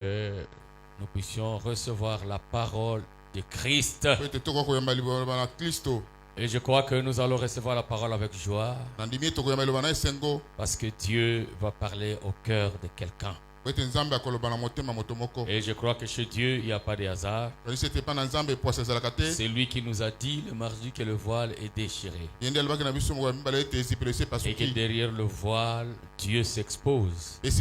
Que nous puissions recevoir la parole de Christ. Et je crois que nous allons recevoir la parole avec joie. Parce que Dieu va parler au cœur de quelqu'un. Et je crois que chez Dieu, il n'y a pas de hasard. C'est lui qui nous a dit le mardi que le voile est déchiré. Et que derrière le voile, Dieu s'expose. Pour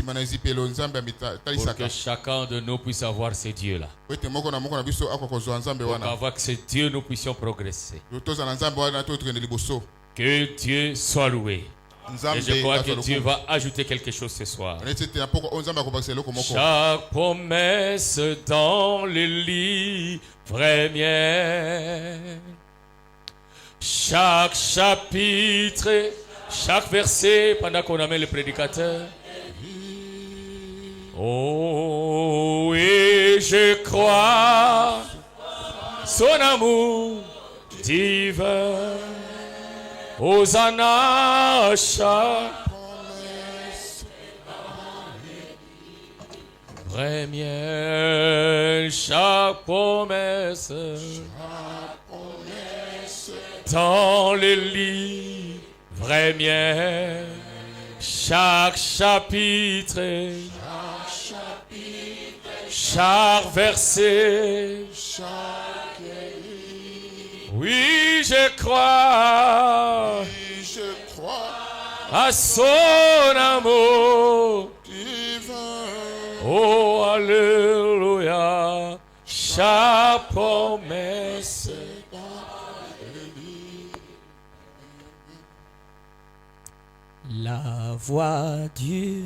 que chacun de nous puisse avoir ces dieux-là. Pour qu'avec ces dieux, nous puissions progresser. Que Dieu soit loué. Et je crois que Dieu va ajouter quelque chose ce soir. Chaque promesse dans les livres est mienne. Chaque chapitre, chaque verset, pendant qu'on amène le prédicateur. Oh, et je crois son amour divin. Hosanna, chaque première, chaque promesse dans les livres est mienne, chaque chapitre, chaque verset, oui, je crois à son amour divin. Oh, alléluia, chaque promesse. La voix du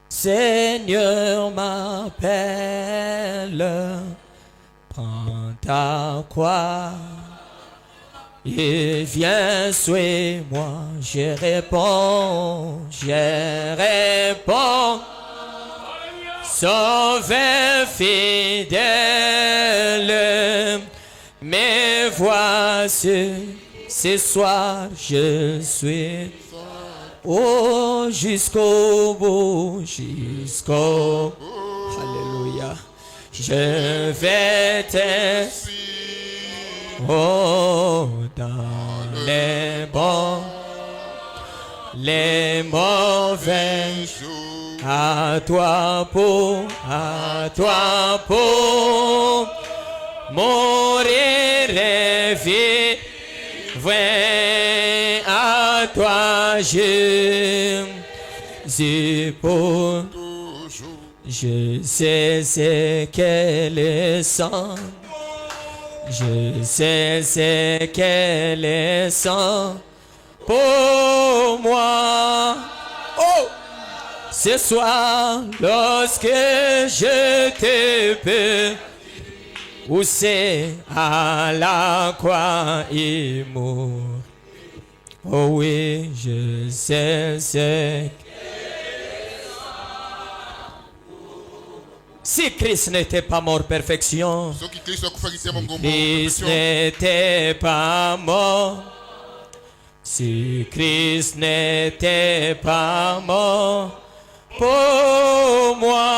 Seigneur m'appelle. Prends ta croix et viens, suis-moi. Je réponds. Sauveur fidèle, mais voici, ce soir je suis. Oh, jusqu'au bout, Alléluia. Je vais te dans les bons, les mauvais, à toi pour mourir et vivre, à toi Jésus pour. Je sais ce qu'elle est sang. Je sais ce qu'elle est sang pour moi. Oh! Ce soir, lorsque je te peux, où c'est à la croix il mourut. Oh oui, je sais ce que. Si Christ n'était pas mort perfection, si Christ n'était pas mort, si Christ n'était pas mort pour moi,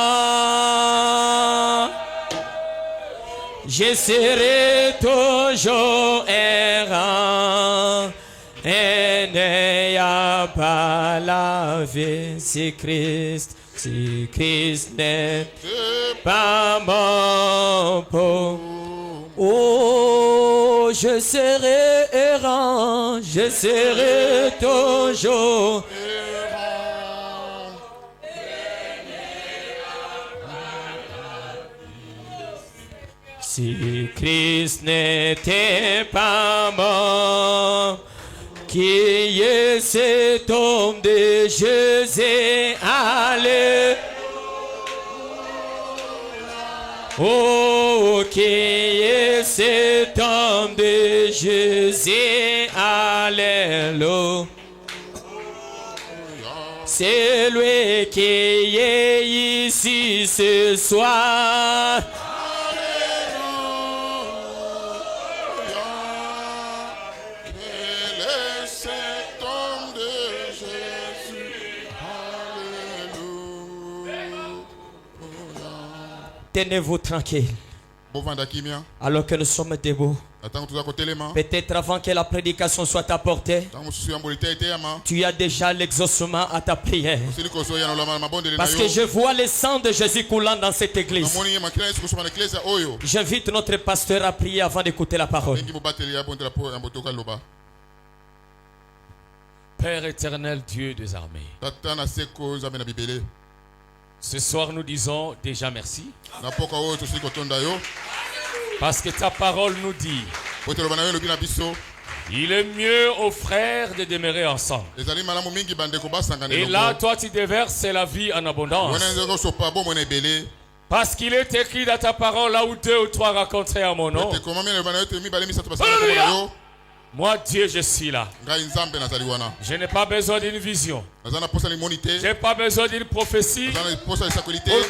je serai toujours errant et n'ayant pas la vie. Si Christ n'est pas mort pour. Oh, je serai errant, je serai toujours errant. Si Christ n'était pas mort, qui est cet homme de Jésus? Alléluia. Oh, qui est cet homme de Jésus? Alléluia. C'est lui qui est ici ce soir. Tenez-vous tranquille. Alors que nous sommes debout. Peut-être avant que la prédication soit apportée, tu as déjà l'exaucement à ta prière. Parce que je vois le sang de Jésus coulant dans cette église. J'invite notre pasteur à prier avant d'écouter la parole. Père éternel, Dieu des armées, ce soir nous disons déjà merci. Parce que ta parole nous dit, il est mieux aux frères de demeurer ensemble. Et là, toi, tu déverses la vie en abondance. Parce qu'il est écrit dans ta parole, là où 2 ou 3 rencontrés à mon nom. Alléluia. Moi, Dieu, je suis là. Je n'ai pas besoin d'une vision. Je n'ai pas besoin d'une prophétie pour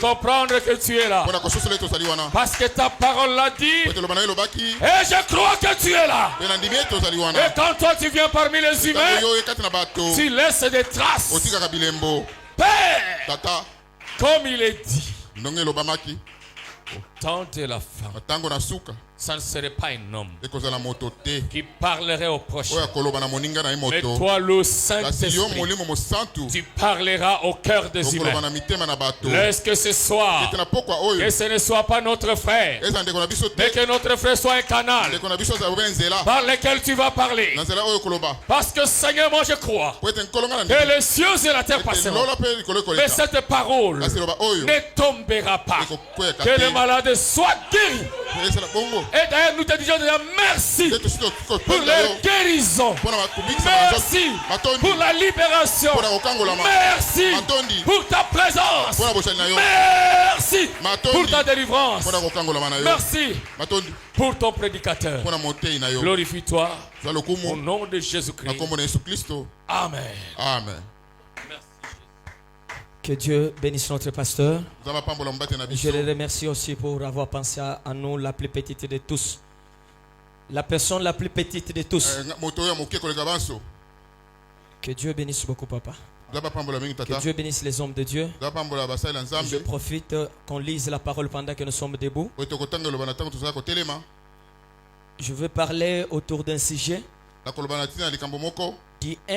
comprendre que tu es là. Parce que ta parole l'a dit. Et je crois que tu es là. Et quand toi tu viens parmi les humains, tu laisses des traces. Père, comme il est dit, au temps de la fin, ça ne serait pas un homme qui parlerait au prochain. Mais toi, le Saint-Esprit, tu parleras au cœur des humains. Laisse que ce soir, que ce ne soit pas notre frère, mais que notre frère soit un canal par lequel tu vas parler. Parce que Seigneur, moi je crois que les cieux et la terre passeront, mais cette parole ne tombera pas. Que les malades soient guéris. Et d'ailleurs, nous te disons déjà merci pour la guérison. Merci pour la libération. Merci pour ta présence. Merci pour ta délivrance. Merci pour ton prédicateur. Glorifie-toi au nom de Jésus-Christ. Amen. Amen. Que Dieu bénisse notre pasteur. Je le remercie aussi pour avoir pensé à nous, la plus petite de tous. La personne la plus petite de tous. Que Dieu bénisse beaucoup, papa. Que Dieu bénisse les hommes de Dieu. Je profite qu'on lise la parole pendant que nous sommes debout. Je veux parler autour d'un sujet du 1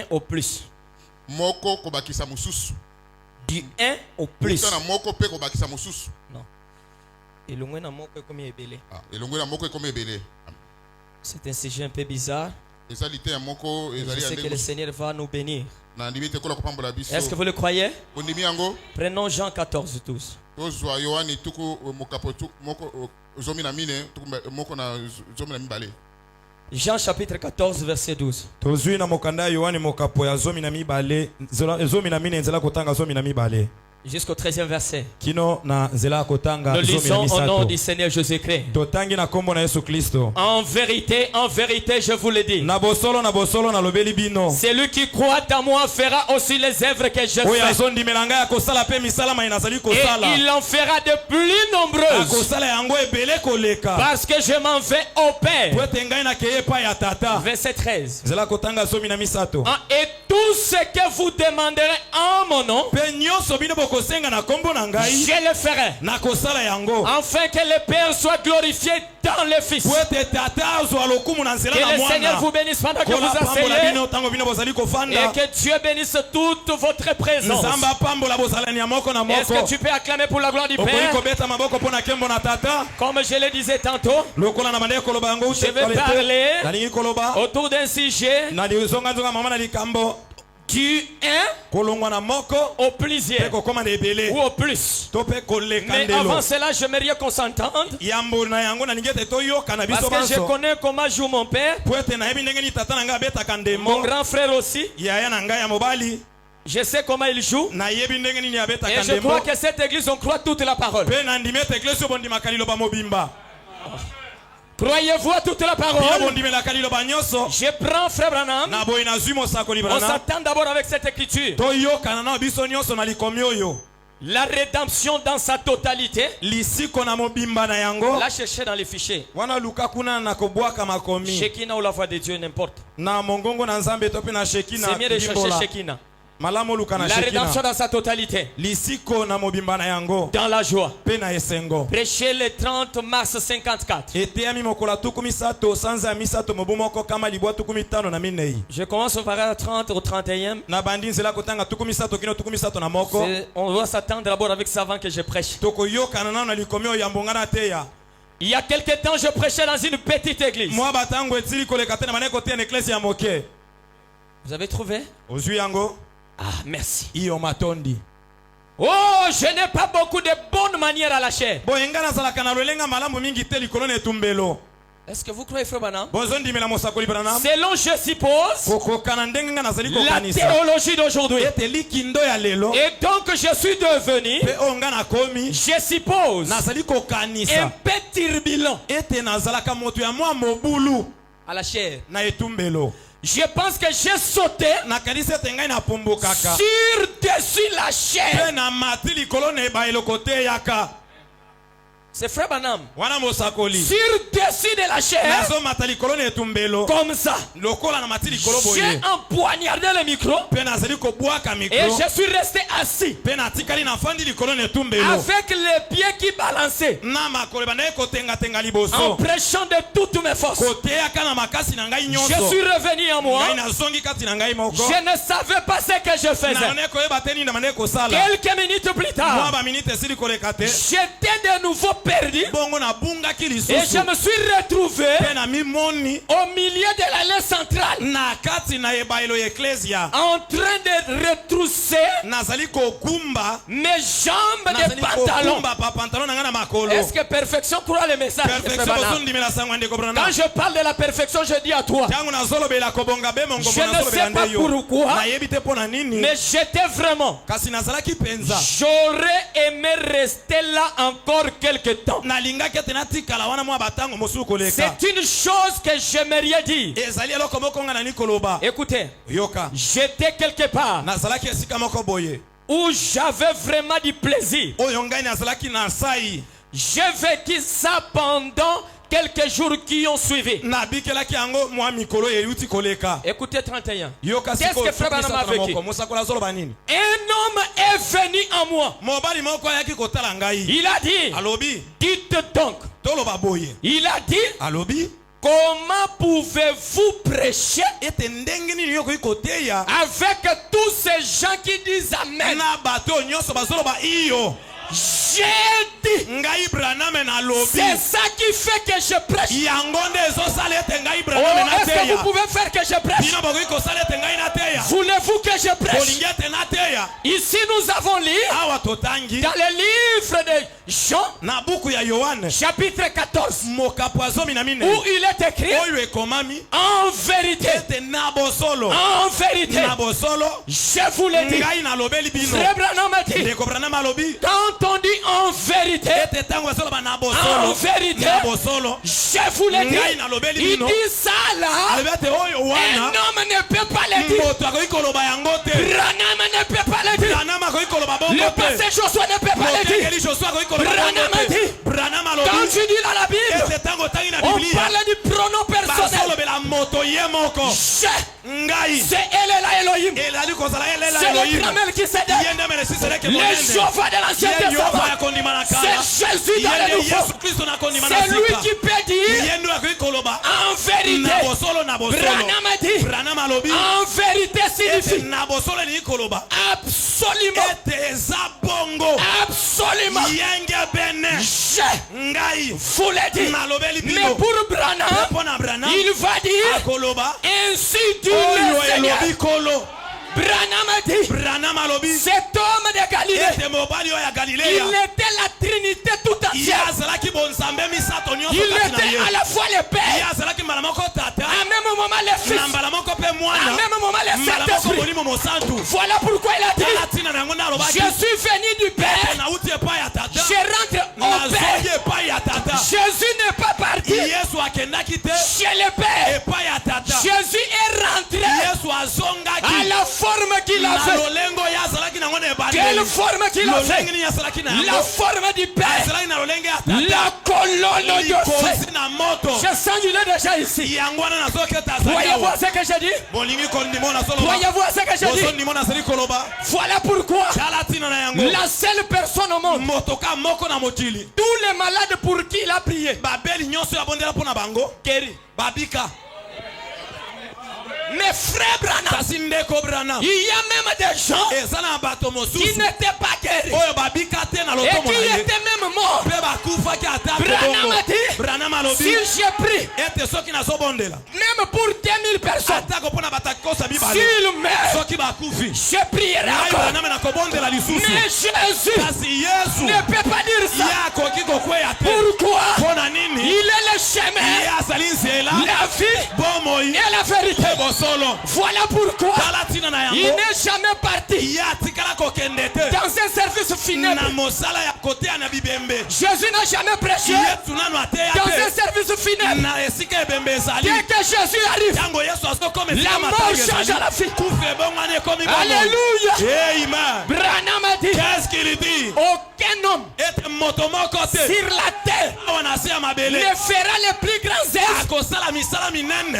au plus. Du 1 au plus. Non. C'est un sujet un peu bizarre. Je sais que le Seigneur va nous bénir. Est-ce que vous le croyez? Prenons Jean 14, 12. Jean chapitre 14 verset 12. Jusqu'au 13e verset. Nous lisons au nom du Seigneur Jésus-Christ. En vérité, je vous le dis. Celui qui croit en moi fera aussi les œuvres que je fais. Et il en fera de plus nombreuses. Parce que je m'en vais au Père. Verset 13. Et tout ce que vous demanderez en mon nom, je le ferai, afin que le Père soit glorifié dans le Fils. Que le Seigneur vous bénisse pendant que vous asseyez, et que Dieu bénisse toute votre présence. Est-ce que tu peux acclamer pour la gloire du Père? Comme je le disais tantôt, je vais parler autour d'un sujet du 1 au plusieurs ou au plus. Mais avant cela, j'aimerais qu'on s'entende, parce que je connais comment joue mon père, mon grand frère aussi. Je sais comment il joue. Et je crois que cette église, on croit toute la parole. Croyez-vous à toute la parole? Je prends frère Branham. On s'attend d'abord avec cette écriture. La rédemption dans sa totalité. La chercher dans les fichiers. Shekinah ou la voix de Dieu, n'importe. C'est mieux de chercher Shekinah. La rédemption dans sa totalité. Dans la joie. Prêcher le 30 mars 54. Je commence au paragraphe 30 au 31. On doit s'attendre d'abord avec ça avant que je prêche. Il y a quelque temps, je prêchais dans une petite église. Vous avez trouvé? Ah, merci. Oh, je n'ai pas beaucoup de bonnes manières à la chair. Est-ce que vous croyez, Frère Branham? Selon, je suppose, la théologie d'aujourd'hui. Et donc, je suis devenu, je suppose, un peu turbulent à la chair. Je pense que j'ai sauté sur-dessus la chair. C'est Frère Branham. Sur-dessus de la chair. Comme ça. J'ai empoignardé le micro. Et je suis resté assis. Avec les pieds qui balançaient. En prêchant de toutes mes forces. Je suis revenu en moi. Je ne savais pas ce que je faisais. Quelques minutes plus tard, j'étais de nouveau perdu. Et je me suis retrouvé au milieu de l'allée centrale en train de retrousser mes jambes de pantalon. Est-ce que perfection croit le message? Quand je parle de la perfection, je dis à toi, je ne sais pas pourquoi, mais j'étais vraiment, j'aurais aimé rester là encore quelques temps. C'est une chose que j'aimerais dire. Écoutez, j'étais quelque part où j'avais vraiment du plaisir. J'ai vécu ça pendant quelques jours qui ont suivi. Écoutez 31. Qu'est-ce que Frère Branham a vécu? Un homme est venu en moi. Il a dit, dites donc. Il a dit, comment pouvez-vous prêcher avec tous ces gens qui disent Amen? J'ai dit, c'est ça qui fait que je prêche. Oh, est-ce que vous pouvez faire que je prêche? Voulez-vous que je prêche? Ici nous avons lu dans le livre de Jean, chapitre 14, où il est écrit, en vérité, en vérité, je vous le dis. Frère Branham a dit, quand on dit en vérité, je vous le dis, il dit ça là, un homme ne peut pas le dire. Branham ne peut pas le dire. Le pasteur Josué ne peut pas le dire. Branham a dit, quand tu dis dans la Bible, on parle du pronom personnel. C'est elle là Elohim. C'est le Tramel qui s'est dit. Le Jéhovah de l'Ancien Testament. C'est Jésus dans le Nouveau. C'est lui qui peut dire en vérité. Branham a dit en vérité signifie absolument. Absolument. Je vous l'ai dit. Mais pour Branham, il va dire ainsi dit le Seigneur. Branham a dit, cet homme de Galilée, il était la Trinité tout entière. Il était à la fois le Père, à même moment le Fils, à même moment le Saint-Esprit. Voilà pourquoi il a dit, je suis venu du Père, je rentre au Père. Jésus n'est pas parti chez le Père. Jésus est rentré à la forme qu'il avait. Que quelle forme qu'il a fait, la forme du Père, la colonne de feu. Je sens du lait déjà ici. Voyez-vous ce que j'ai dit? Voyez-vous ce que j'ai dit? Voilà pourquoi la seule personne au monde, tous les malades pour qui il a prié, guéri. Mais frère Branham, il y a même des gens qui n'étaient pas guéris et qui étaient même morts. Branham a dit, si j'ai pris même pour 2000 personnes, s'il meurt, je prierai encore. Mais Jésus ne peut pas dire ça. Pourquoi? Il est le chemin, la vie et la vérité. Voilà pourquoi il n'est jamais parti dans un service funèbre. Jésus n'a jamais prêché dans un service funèbre. Dès que Jésus arrive, la mort change à la vie. Alléluia. Branham a dit, aucun homme sur la terre ne fera les plus grands œuvres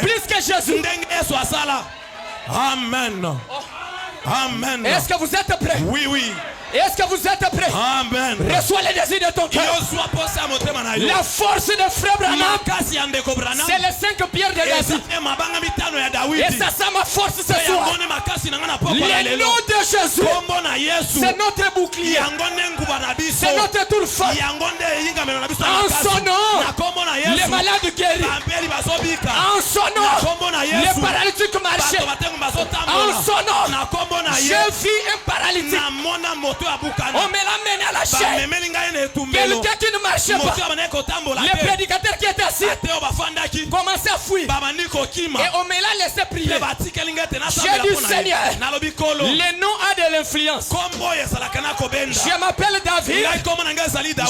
plus que Jésus. Amen. Amen. Est-ce que vous êtes prêts? Oui, oui. Est-ce que vous êtes prêts? Amen. Reçois les désirs de ton cœur. La force de Frère Branham, c'est les 5 pierres de David. Et ça, c'est ma force ce soir. Le nom de Jésus, c'est notre bouclier, c'est notre tour fort. En son nom, les malades guéris. En son nom, les paralytiques marchaient. En son nom, je vis un paralytique. On me l'a mené à la chaîne. Quelqu'un qui ne marchait pas. Le prédicateur qui était assis commençait à fuir. Et on me l'a laissé prier. J'ai dit, Seigneur, le nom a de l'influence. Je m'appelle David.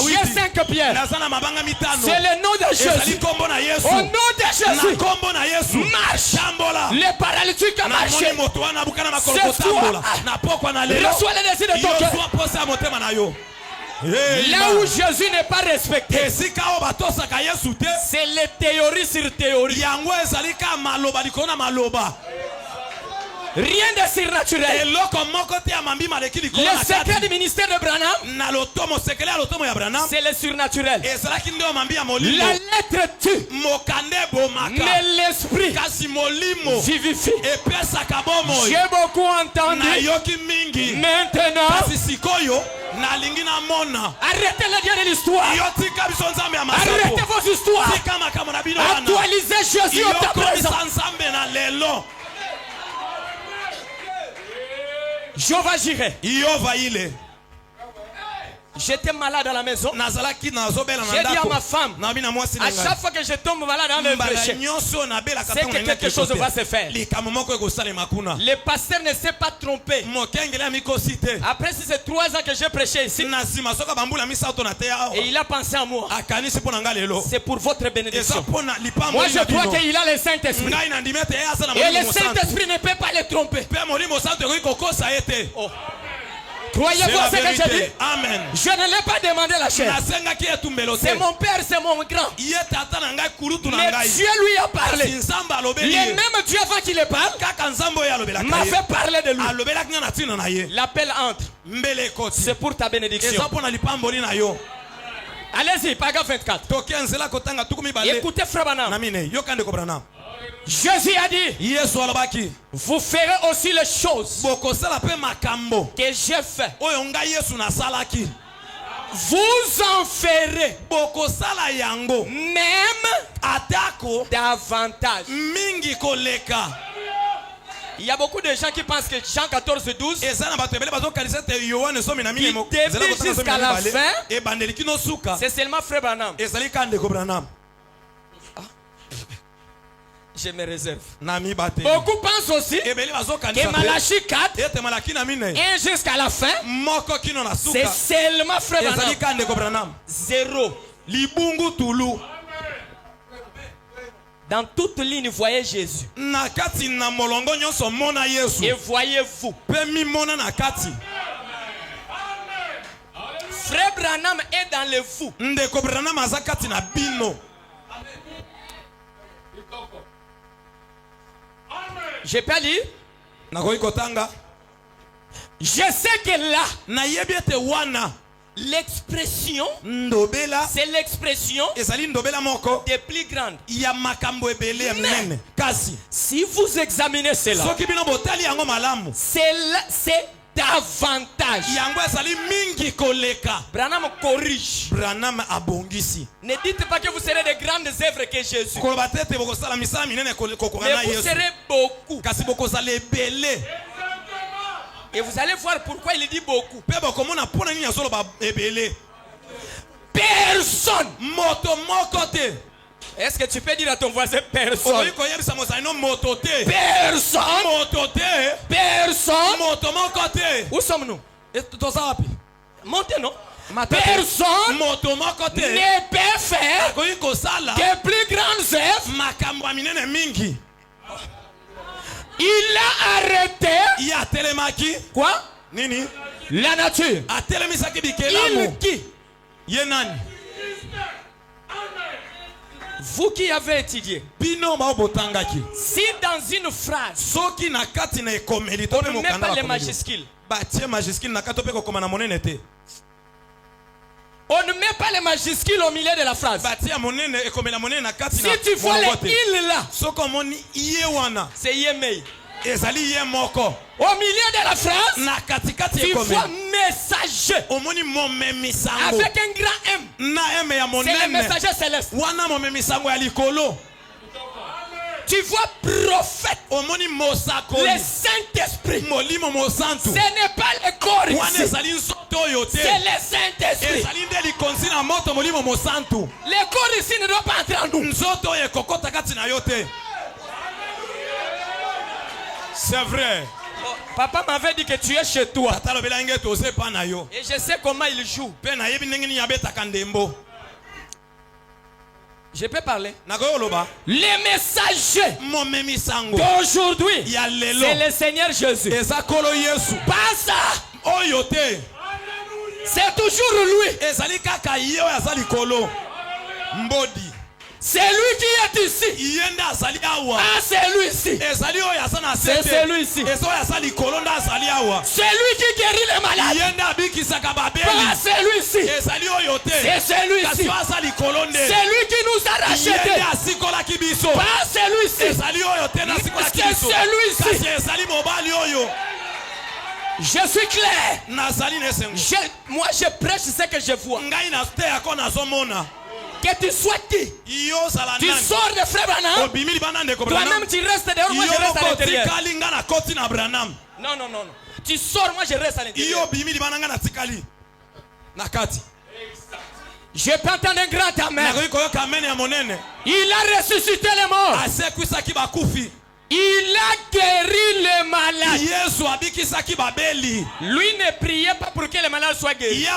J'ai 5 pierres. C'est le nom de Jésus. Au nom de Jésus, marche. Les paralytiques ont marché. C'est toi. Reçois les désirs de ton cœur. Là où Jésus n'est pas respecté, c'est les théories sur théories. Rien de surnaturel. Le secret du ministère de Branham, c'est le surnaturel. La lettre tue, mais l'esprit vivifie. J'ai beaucoup entendu. Maintenant, arrêtez le dieu de l'histoire. Arrêtez vos histoires. Actualisez Jésus au temps présent. Jéhovah Jireh. J'étais malade à la maison. J'ai dit à ma femme, à chaque fois que je tombe malade dans le péché, c'est que quelque chose va se faire. Le pasteur ne s'est pas trompé. Après, si c'est 3 ans que j'ai prêché ici, et il a pensé à moi. C'est pour votre bénédiction. Moi, je crois qu'il a le Saint-Esprit. Et le Saint-Esprit ne peut pas le tromper. Oh. Croyez-vous ce que j'ai dit? Amen. Je ne l'ai pas demandé la chair. C'est mon père, c'est mon grand. Mais Dieu lui a parlé. Le même Dieu avant qu'il le parle m'a fait parler de lui. L'appel entre. C'est pour ta bénédiction. Allez-y, paragraphe 24. Écoutez Frère Branham. Jésus a dit, vous ferez aussi les choses que j'ai fait. Vous en ferez même davantage. Il y a beaucoup de gens qui pensent que Jean 14:12 qui débute jusqu'à la fin, c'est seulement Frère Branham. Je me réserve. Beaucoup pensent aussi que Malachie 4 et jusqu'à la fin, c'est seulement Frère Branham. 0. Dans toute ligne, voyez Jésus. Et voyez-vous. Frère Branham est dans le vous. Ndeko Branham azakati na bino. J'ai pas lu. Nakoki kotanga. Je sais que là, na yebi ete wana l'expression ndobela, c'est l'expression ezali ndobela moko des plus grandes. Ya makambo ebele ya minene. Kasi si vous examinez cela, soki bino botali yango malamu, c'est davantage. Yango ezali mingi koleka. Branham corrige. Branham abongisi. Ne dites pas que vous serez de grandes œuvres que Jésus. Mais vous serez beaucoup. Kasi bokozala ebele. Et vous allez voir pourquoi il dit beaucoup. Personne. Est-ce que tu peux dire à ton voisin personne? Personne. Personne. Où sommes-nous? Montez, non? Personne ne peut faire que plus grandes œuvres. Il a arrêté. Quoi? Nini? La nature. Il qui? Vous qui avez étudié, si dans une phrase on ne met pas les majuscules, on ne met pas les majuscules au milieu de la phrase. Si tu vois les il là, c'est Yemei. Au milieu de la phrase, tu vois messager avec un grand M. C'est le messager céleste. Tu vois prophète, le Saint-Esprit. Ce n'est pas le corps ici, c'est le Saint-Esprit. Le corps ici ne doit pas entrer en nous. C'est vrai. Papa m'avait dit que tu es chez toi. Et je sais comment il joue. Je peux parler. Les messagers d'aujourd'hui, c'est le Seigneur Jésus. Pas ça. C'est toujours lui. C'est lui qui est ici. Ah, c'est lui ici. C'est celui-ci. C'est lui qui guérit les malades. Ah, c'est lui ici. C'est celui-ci. C'est lui qui nous a rachetés. Ah, c'est lui ici. C'est celui-ci. Je suis clair. Moi je prêche ce que je vois. Que tu sois qui? Tu sors de Frère Branham. Toi-même tu restes dehors, moi je reste à l'intérieur. Non. Tu sors, moi je reste à l'intérieur. Je peux entendre un grand amen. Il a ressuscité les morts. Il a guéri les malades. Lui ne priait pas pour que les malades soient guéris.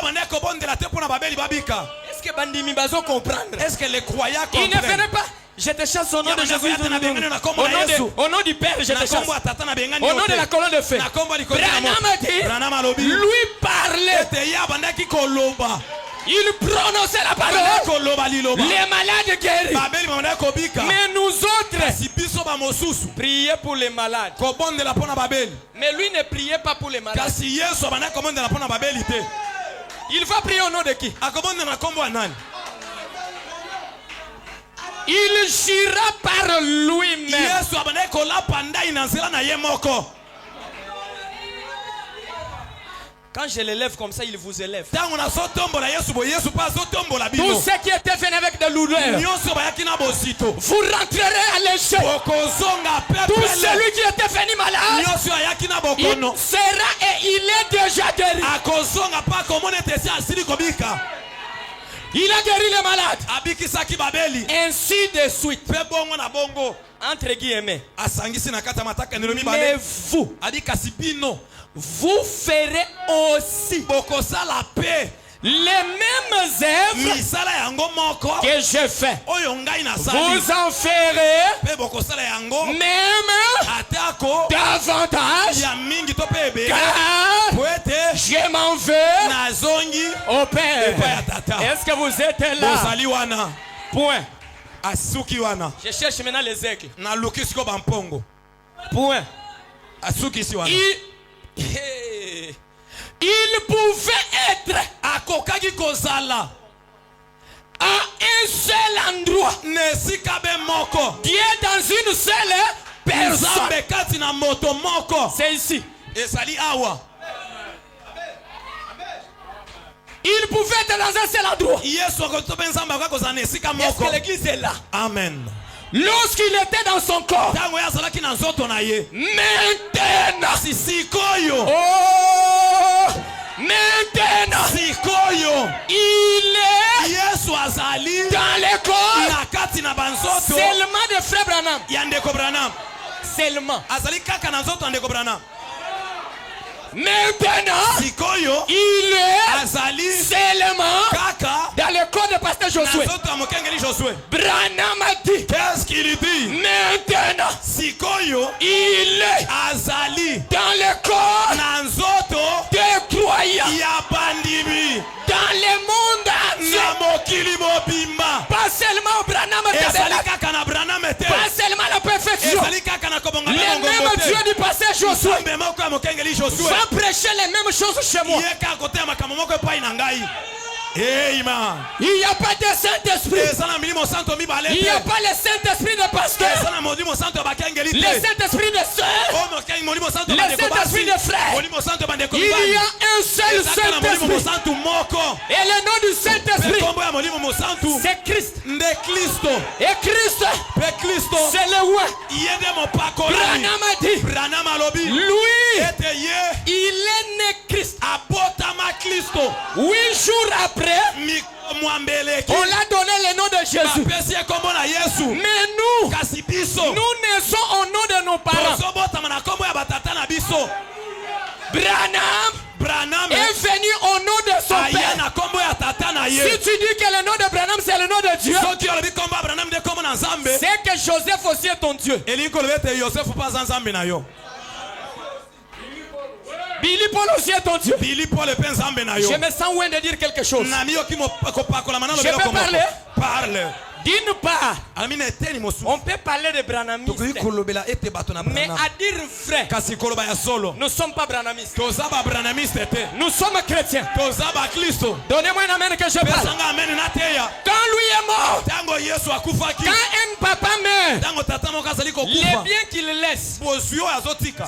Est-ce que Bandimi Bazo comprendre? Est-ce que les croyants comprennent? Il ne venait pas. Je te chasse au nom de Jésus. Au nom du Père, je te chasse. Au nom de la colonne de feu. Branham a dit, lui parlait. Il prononçait la parole. Les malades guéris. Mais nous autres, priez pour les malades. Mais lui ne priait pas pour les malades. Il va prier au nom de qui? Il jura par lui-même. Quand je l'élève comme ça, il vous élève. Tout ce qui était venu avec de douleur, vous rentrerez à l'échec. Tout celui qui était venu malade, il sera et il est déjà guéri. Il a guéri les malades. Ainsi de suite. Entre guillemets. Mais vous ferez aussi les mêmes œuvres que j'ai fait, vous en ferez même davantage, car je m'en vais au Père. Est-ce que vous êtes là? Point. Je cherche maintenant les aigles. Point. Il pouvait être à un seul endroit. Dieu dans une seule personne. C'est ici. Il pouvait être dans un seul endroit. Est-ce que l'église est là? Amen. Lorsqu'il était dans son corps, maintenant, oh, maintenant, il est dans les corps seulement de frère Branham. Seulement. Maintenant, il est seulement dans le corps de pasteur Josué. Branham a dit, qu'est-ce qu'il dit? Maintenant, il est dans le corps des croyants. Dans le monde entier. Pas seulement Branham, pas seulement la perfection. Le même Dieu du pasteur Josué va prêcher les mêmes choses chez moi. Il n'y a pas de Saint-Esprit. Il n'y a pas le Saint-Esprit de pasteur. Le Saint-Esprit de soeur. Le Saint-Esprit de frère. Il y a un seul Saint-Esprit. Et le nom du Saint-Esprit, c'est Christ. Et Christ, c'est le roi. Branham a dit, lui, il est né Christ. 8 jours après, on l'a donné le nom de Jésus. Mais nous naissons au nom de nos parents. Branham est venu au nom de son père. Si tu dis que le nom de Branham c'est le nom de Dieu, c'est que Joseph aussi est ton Dieu. Billy Paul aussi est ton Dieu. Je me sens loin de dire quelque chose. Je peux parler? D'une part, on peut parler de branhamistes, mais à dire vrai, nous ne sommes pas branhamistes. Nous sommes chrétiens. Donnez-moi un amen que je parle. Quand lui est mort, quand un papa meurt, les biens qu'il laisse,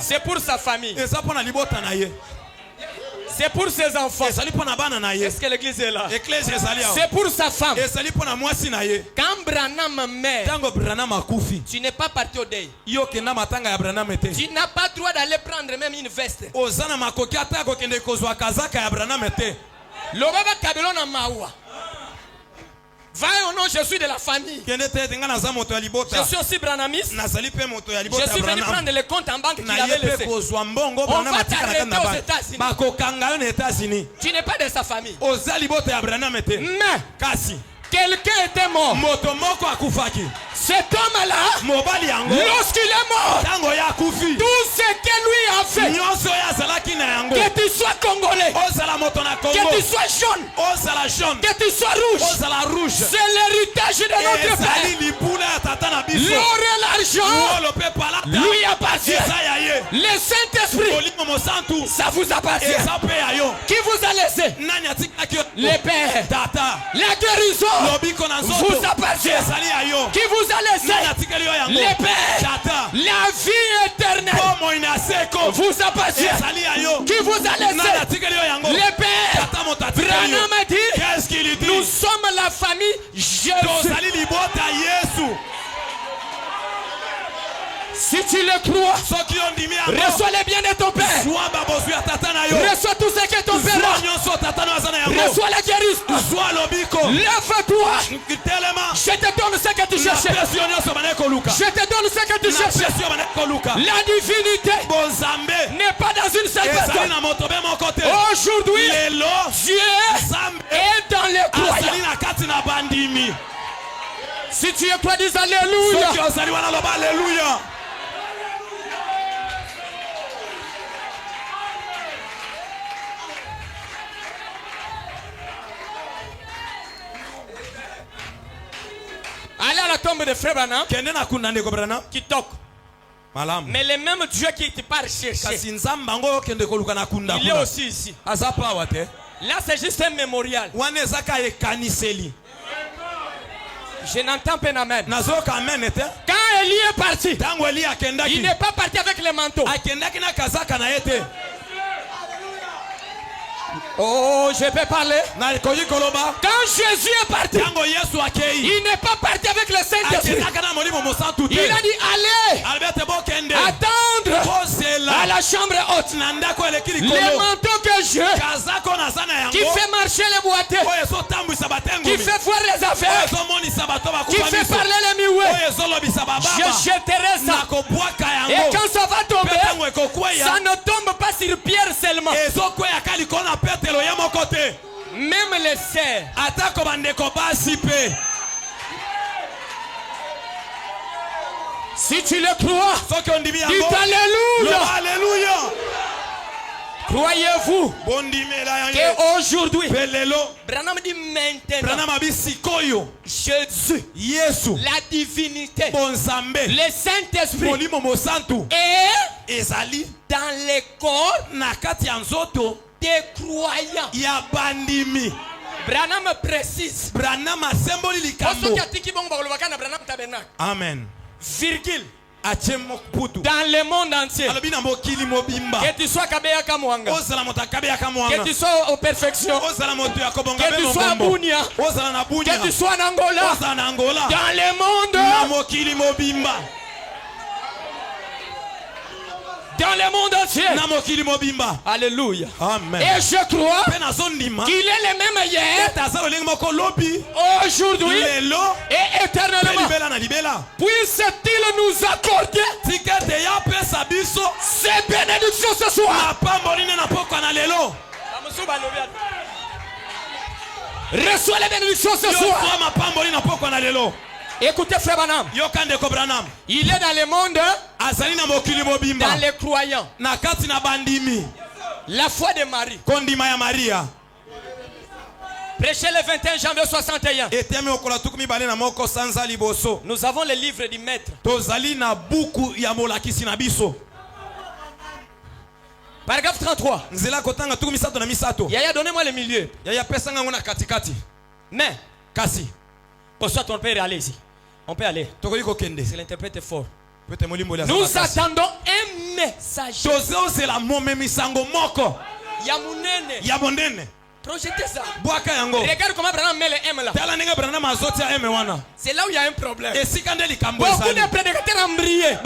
c'est pour sa famille. C'est pour ses enfants. Est-ce que l'église est là? C'est pour sa femme. Quand Branham meurt, tu n'es pas parti au deuil. Tu n'as pas le droit d'aller prendre même une veste. Lobaba Kabelon Mawa. Va au nom, je suis de la famille. Je suis aussi branhamiste. Je suis venu prendre les comptes en banque qu'il avait laissé. On va t'arrêter aux États-Unis. Tu n'es pas de sa famille. Mais quelqu'un était mort. Cet homme-là, lorsqu'il est mort, tout ce que lui a fait, que tu sois congolais, que tu sois jaune, que tu sois rouge, c'est l'héritage de notre père. L'or et l'argent lui appartient. Le Saint-Esprit, ça vous appartient. Qui vous a laissé? Le Père. La guérison vous appartient. Qui vous a laissé? Le Père. La vie éternelle vous appartient. Qui vous a laissé? Le Père. Branham a dit, nous sommes la famille Jésus. Si tu le crois, reçois les biens de ton Père. Reçois tout ce que ton Père a. Reçois la guérison. Lève-toi. Je te donne ce que tu cherchais. Je te donne ce que tu cherchais. La divinité n'est pas dans une seule personne. Oh aujourd'hui, Dieu est dans les croyants. Si tu es croyant, dis Alléluia. Allez à la tombe de Frère Branham qui toque. Mais le même Dieu qui était pas recherché, il est aussi ici. Là c'est juste un mémorial. Je n'entends pas amen. Quand Élie est parti, il n'est pas parti avec le manteau. Oh, je peux parler. Quand Jésus est parti, il n'est pas parti avec le Saint-Esprit. Il a dit allez attendre à la chambre haute. Les manteaux que j'ai, qui fait marcher les boiteux, qui fait voir les affaires, qui fait parler les muets, je jeterai ça. Et quand ça va tomber, ça ne tombe pas sur Pierre seulement. Même les sœurs. Si tu le crois, dis Alléluia. Croyez-vous qu'aujourd'hui, Branham dit maintenant, Jésus, la divinité, le Saint-Esprit est dans les corps des croyants. Branham précise. Amen. Virgule. Dans le monde entier. Que tu sois Kabeya Kamwanga, que tu sois aux perfections, que tu sois à Bunia, que tu sois en Angola, dans le monde, dans le monde entier. Alléluia. Amen. Et je crois qu'il est le même hier, aujourd'hui et éternellement. Puisse-t-il nous accorder ces bénédictions ce soir. Reçois les bénédictions ce soir. Écoutez Frère Branham. Il est dans le monde, dans les croyants. La foi de Marie. Prêchez le 21 janvier 61. Nous avons le livre du maître. Paragraphe 33. Yaya, donnez-moi le milieu. Mais, pour ça, on peut aller ici. On peut aller. C'est l'interprète est fort. Nous attendons un message. Yamunene. Projetez ça. Regarde comment Branham met le M là. C'est là où il y a un problème. Beaucoup de prédicateurs ont brillé.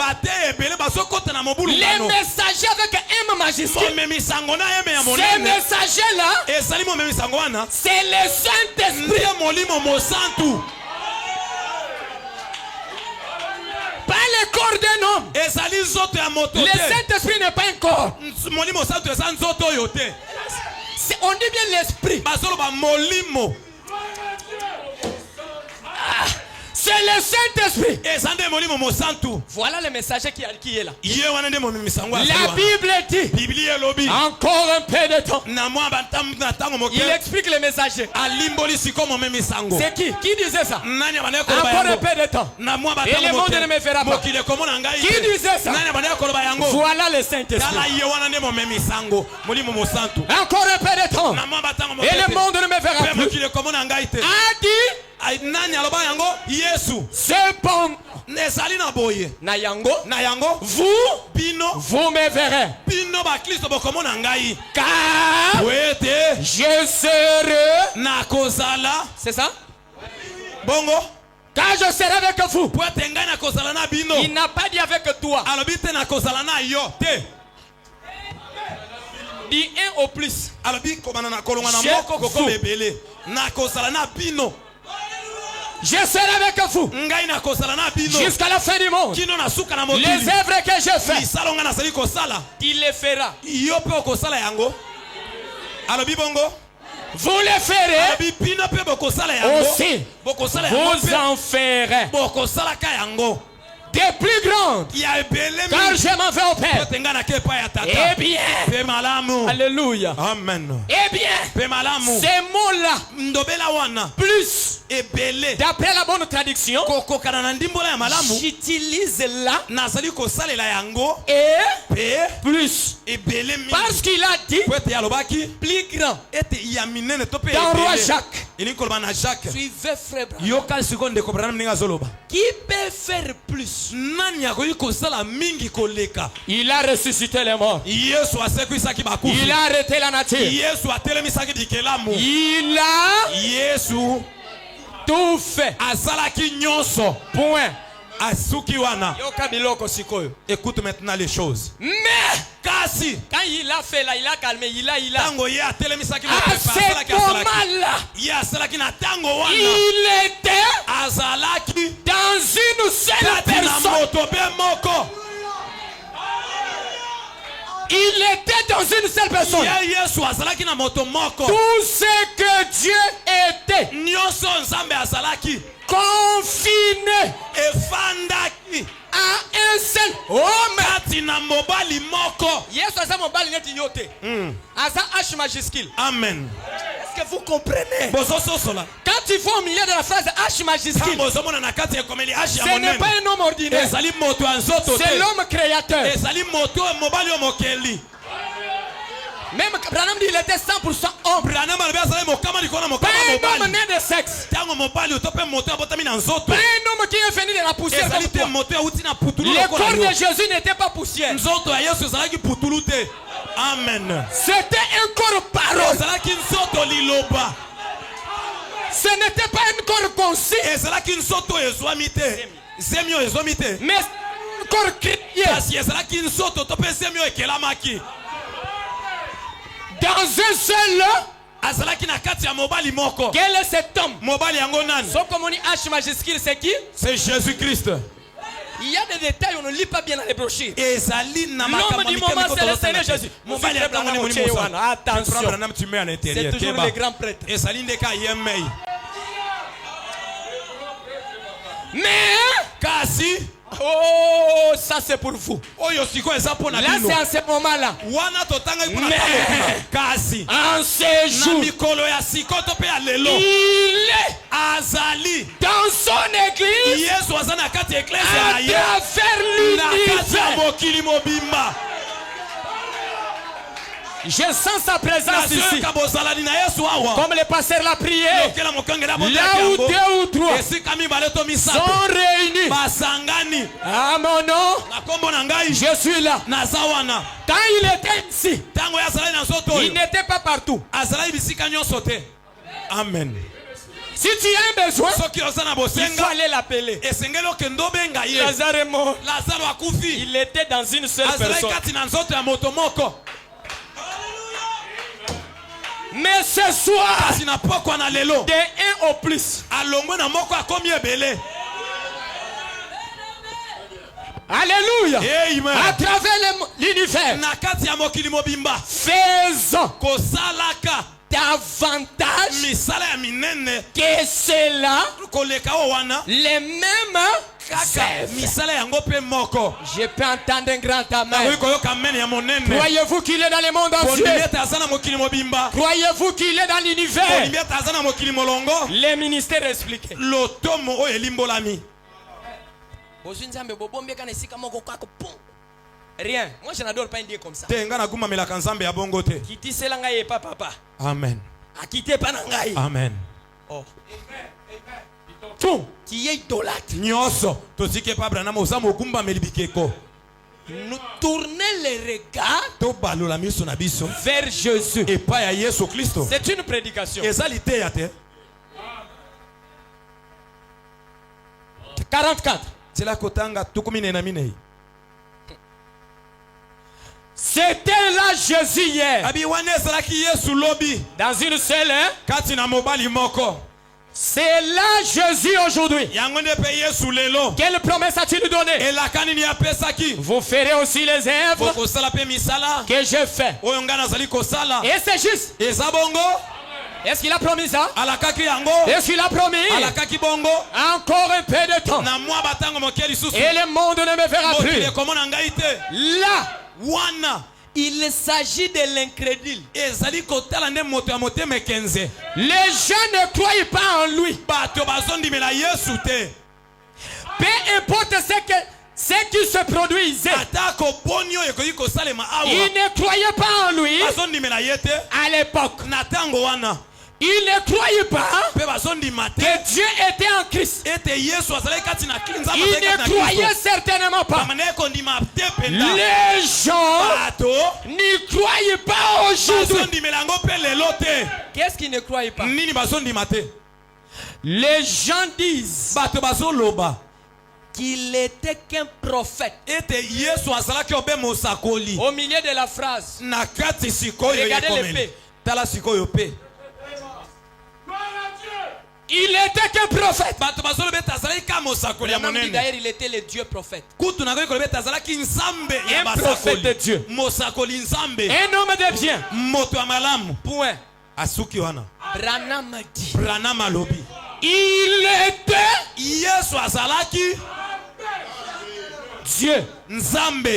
Les messagers avec M majuscule. Ces messagers là, c'est le Saint-Esprit. Pas le corps d'un homme. Le Saint-Esprit n'est pas un corps. On dit bien l'esprit. C'est le Saint-Esprit. Voilà le messager qui est là. La Bible dit, encore un peu de temps, il explique le messager. C'est qui disait ça? Encore un peu de temps et le monde ne me verra pas. Qui disait ça? Voilà le Saint-Esprit. Encore un peu de temps et le monde ne me verra plus. A dit, cependant, vous me verrez, car je serai, c'est ça? Bongo. Quand je serai avec vous, il n'a pas dit avec toi. Dit un au plus. Je serai avec vous jusqu'à la fin du monde. Les œuvres que je fais, il les fera. vous le ferez aussi. Vous en ferez des plus grandes, car je m'en vais au Père. Eh bien, alléluia. Amen. Eh bien, ces mots-là, plus, d'après la bonne traduction, j'utilise là et plus, parce qu'il a dit plus grand. Dans Roi Jacques, suivez frère Branham. Qui peut faire plus? Il a ressuscité les morts. Il a arrêté la nature. Il a tout fait. Point. Écoute maintenant les choses. Mais quand il a fait là, il a calmé, il a. À ce moment-là, il était dans une seule personne. Il était dans une seule personne. Tout ce que Dieu était confiné à un seul homme. Amen. Est-ce que vous comprenez? Quand tu vois au milieu de la phrase H majuscule, ce n'est pas un homme ordinaire, c'est l'homme créateur. Même Branham dit qu'il était 100% homme. Pas un homme né de sexe. Pas un homme qui est venu de la poussière comme toi. Le corps de Jésus n'était pas poussière. Amen. C'était un corps parole. Ce n'était pas un corps concis. Mais un corps chrétien. Dans un seul quel est cet homme? Son comme on dit H majuscule, c'est qui? C'est Jésus-Christ. Il y a des détails, on ne lit pas bien dans les brochures. L'homme du moment, c'est le Seigneur Jésus. Attention, c'est toujours les grands prêtres. Mais oh, ça c'est pour vous. Là c'est en ce moment-là. Mais en ce jour, il est dans son église à travers l'univers. Je sens sa présence ici. Comme le pasteur l'a prié. Là où 2 ou 3 sont réunis à mon nom, je suis là. Quand il était ici, il n'était pas partout. Amen. Si tu as un besoin, il faut aller l'appeler. Lazare est mort. Il était dans une seule personne. Mais ce soir, de 1 au plus. Alléluia. Amen. À travers l'univers, faisons davantage que cela, les mêmes je peux entendre un grand amen. Croyez-vous qu'il est dans le monde entier? Croyez-vous qu'il est dans l'univers? Les ministères expliqués. Rien. Moi je n'adore pas un Dieu comme ça. Kiti selanga ye papa. Amen. Akite panangai. Amen. Oh. Tout qui est idolâtre. Nous tourner les regards vers Jésus. C'est une prédication. 44. C'était là Jésus hier. Dans une seule. C'est là Jésus aujourd'hui. Quelle promesse as-tu lui donné? Vous ferez aussi les œuvres que j'ai fait. Et c'est juste. Est-ce qu'il a promis ça? Est-ce qu'il a promis? Encore un peu de temps. Et le monde ne me verra plus. Là, il s'agit de l'incrédule. Les gens ne croient pas en lui. Peu importe ce qui se produisait, ils ne croyaient pas en lui à l'époque. Il ne croyait pas que Dieu était en Christ. Il ne croyait certainement pas. Les gens n'y croyaient pas aujourd'hui. Qu'est-ce qu'ils ne croyaient pas? Les gens disent qu'il était qu'un prophète. Au milieu de la phrase, regardez l'épée. Il était qu'un prophète. D'ailleurs, il était le Dieu prophète. Un prophète de Dieu. Un homme de bien. Point. Branham dit. Il était Dieu. Nzambe.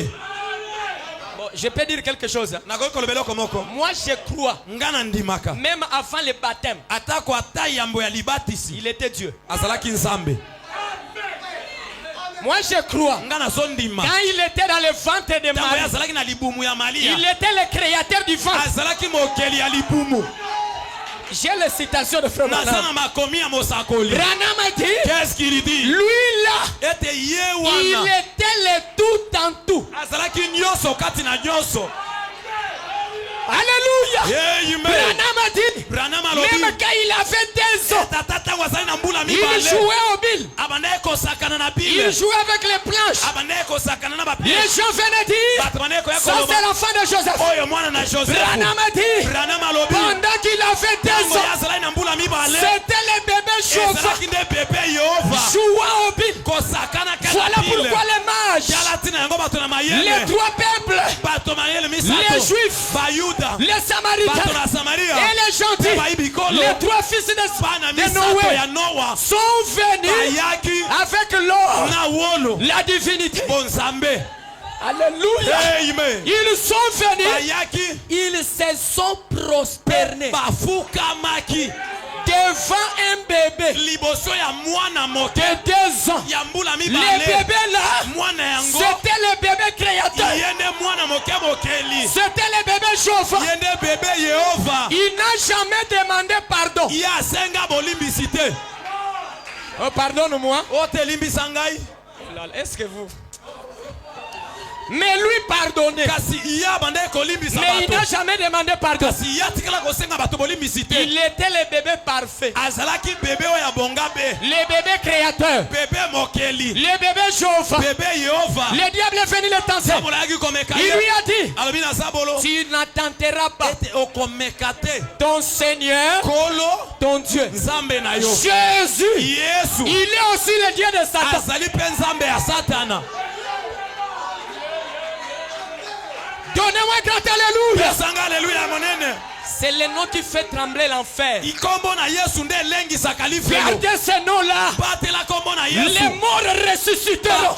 Bon, je peux dire quelque chose. Moi je crois. Même avant le baptême, il était Dieu. Moi je crois. Quand il était dans le ventre de Marie, il était le créateur du ventre. J'ai la citation de Frère Branham. Branham a dit, qu'est-ce qu'il dit? Lui là, il était le tout en tout. Alléluia. Branham a dit, même quand il avait 2 ans, il jouait au bil. Il jouait avec les planches. Les gens venaient dire, ça c'est l'enfant de Joseph. Branham a dit, pendant qu'il avait 2 ans, c'était le bébé chauffeur jouant au bil. Voilà pourquoi les mages, les 3 peuples, les juifs, les Samaritains et les gentils, les 3 fils de Noé sont venus avec l'or, la divinité. Alléluia. Ils sont venus, ils se sont prosternés devant un bébé de 2 ans. Le bébé là, c'était le bébé créateur. C'était le bébé chauffeur. Il n'a jamais demandé pardon. Oh, pardonne-moi. Est-ce que vous... Mais lui pardonnait. Mais il n'a jamais demandé pardon. Il était le bébé parfait. Le bébé créateur. Le bébé chauffeur. Le diable est venu le tenter. Il lui a dit, tu n'attenteras pas ton Seigneur, ton Dieu. Jésus, il est aussi le Dieu de Satan. Donnez-moi un grand alléluia. C'est le nom qui fait trembler l'enfer. Gardez ce nom-là. Les morts ressusciteront.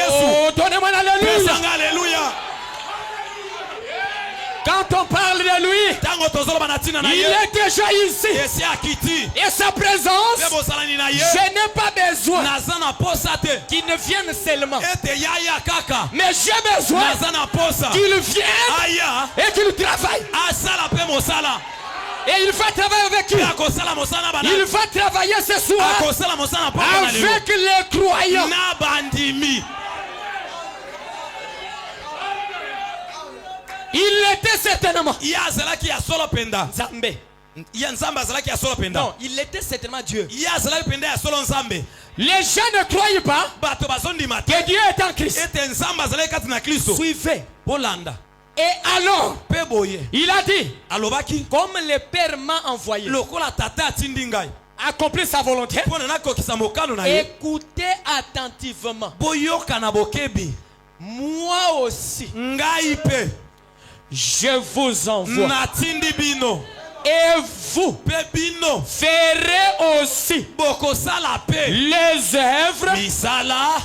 Oh, donnez-moi un alléluia. Quand on parle de lui, il est déjà ici. Et sa présence, je n'ai pas besoin qu'il ne vienne seulement. Mais j'ai besoin qu'il vienne et qu'il travaille. Et il va travailler avec lui. Il va travailler ce soir avec les croyants. Il était certainement Zambé. Non, il était certainement Dieu. Les gens ne croyaient pas que Dieu est en Christ. Suivez Et alors, il a dit, comme le Père m'a envoyé, accomplir sa volonté, écoutez attentivement. Moi aussi, je vous envoie. Et vous ferez aussi les œuvres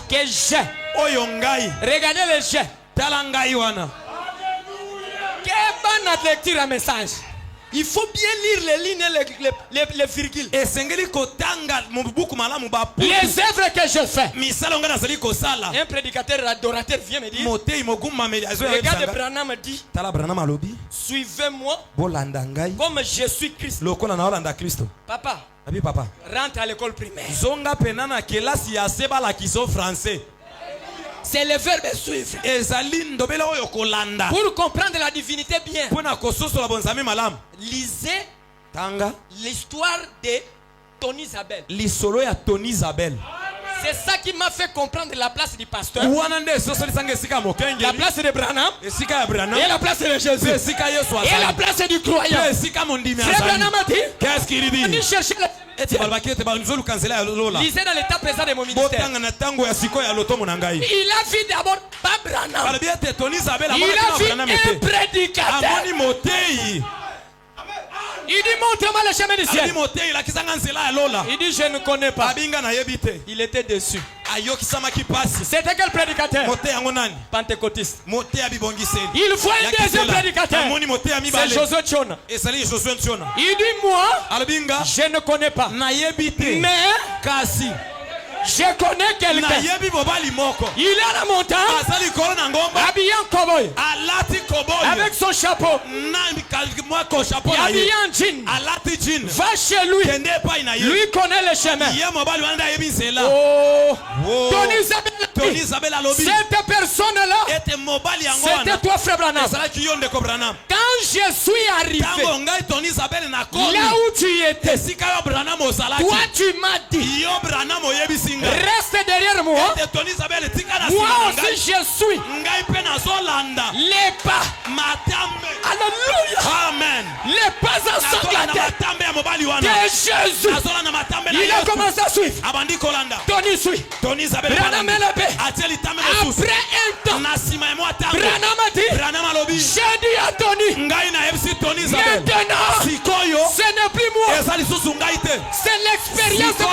que j'ai. Regardez les jets. Quelle bonne lecture à message. Il faut bien lire les lignes et les virgules. Les œuvres que je fais. Un prédicateur adorateur vient me dire, regarde, Branham dit, suivez-moi comme je suis Christ. Papa, rentre à l'école primaire. C'est le verbe suivre. Pour comprendre la divinité bien, lisez l'histoire de Tony Isabelle. C'est ça qui m'a fait comprendre la place du pasteur, la place de Branham, et la place de Jésus, et la place du croyant. Frère Branham a dit, qu'est-ce qu'il dit? On dit chercher la... Lisez dans l'état présent de mon ministère. Il a vu d'abord pas Branham. Il a vu un prédicateur. Il dit, montre-moi le chemin du ciel. Il dit, je ne connais pas. Il était déçu. C'était quel prédicateur? Pentecôtiste. Il voit un deuxième prédicateur. C'est Josué Tchona. Il dit, moi, je ne connais pas. Mais je connais quelqu'un. Il est à la montagne, habillé en cowboy, avec son chapeau, habillé en jean. Va chez lui. Lui connaît le chemin. Oh, Tony Isabelle, cette personne-là, c'était toi, frère Branham. Quand je suis arrivé là où tu étais, toi tu m'as dit, reste derrière moi. Moi aussi je suis les pas. Alléluia. Amen. Les pas ensanglantés de Jésus. Il a commencé à suivre. Tony suit. Branham est là-bas. Après un temps, Branham a dit, j'ai dit à Tony, maintenant, ce n'est plus moi, c'est l'expérience de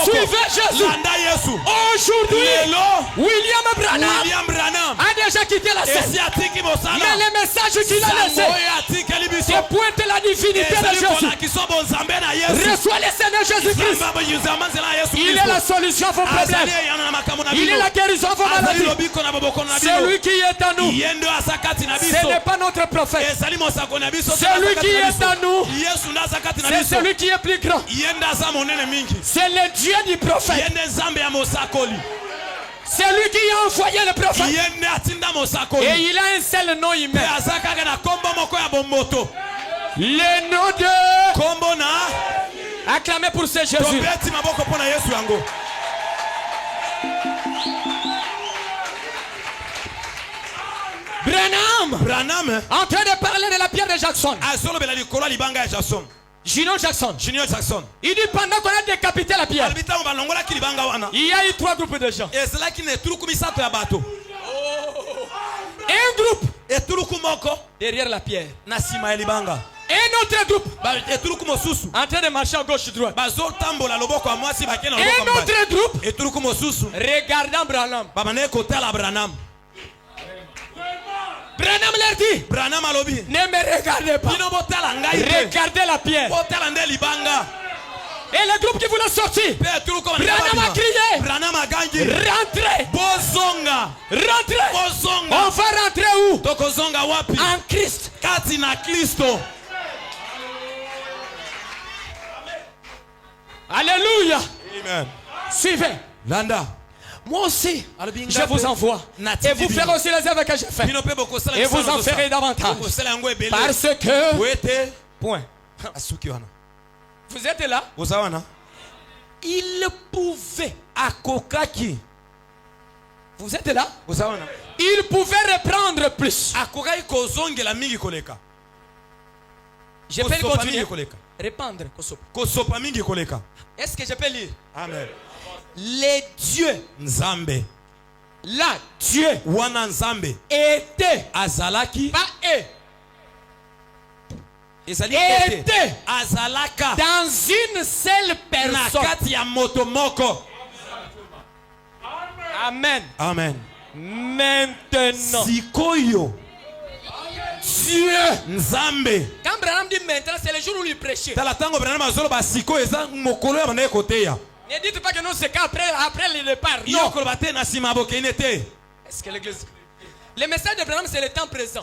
suivez Jésus. Aujourd'hui, William Branham a déjà quitté la scène. Mais le message qu'il a laissé, c'est pointe la divinité de Jésus. Reçois le Seigneur Jésus-Christ. Il est la solution à vos problèmes. Il est la guérison à vos maladies. Celui qui est en nous, ce n'est pas notre prophète. Celui qui est en nous, c'est celui qui est plus grand. C'est le Dieu du prophète. C'est lui qui a envoyé le prophète. Et il a un seul nom humain. Le nom de... Acclamez pour ce Jésus. Branham, en train de parler de la pierre de Jackson. Junior Jackson. Il dit pendant qu'on a décapité la pierre, il y a eu 3 groupes de gens. Un groupe derrière la pierre. Un autre groupe en train de marcher à gauche droite. Un autre groupe regardant Branham. Branham leur dit, ne me regardez pas, regardez la pierre. Et le groupe qui voulait sortir, Branham a crié, rentrez. On va rentrer où? En Christ. Alléluia. Amen. Suivez. Moi aussi, je vous envoie. Et vous ferez aussi les œuvres que je fais. Et vous en ferez davantage. Parce que... Point. Vous êtes là? Il pouvait. Vous êtes là? Il pouvait reprendre répandre plus. Je peux continuer. Répandre. Est-ce que je peux lire? Amen. Les dieux. Nzambe. Là, Dieu. Wana Nzambe. Était. Azalaki. Pas eux. Était. Azalaka. Dans une seule personne. Nakati ya moto moko. Amen. Amen. Maintenant. Sikoyo. Dieu. Nzambe. Quand Branham dit maintenant, c'est le jour où il prêchait. Talatango Branham azolo ba sikoyo eza mokolo ya bana côté ya. Ne dites pas que non, c'est qu'après le départ. Non. Est-ce que l'église... Le message de Branham, c'est le temps présent.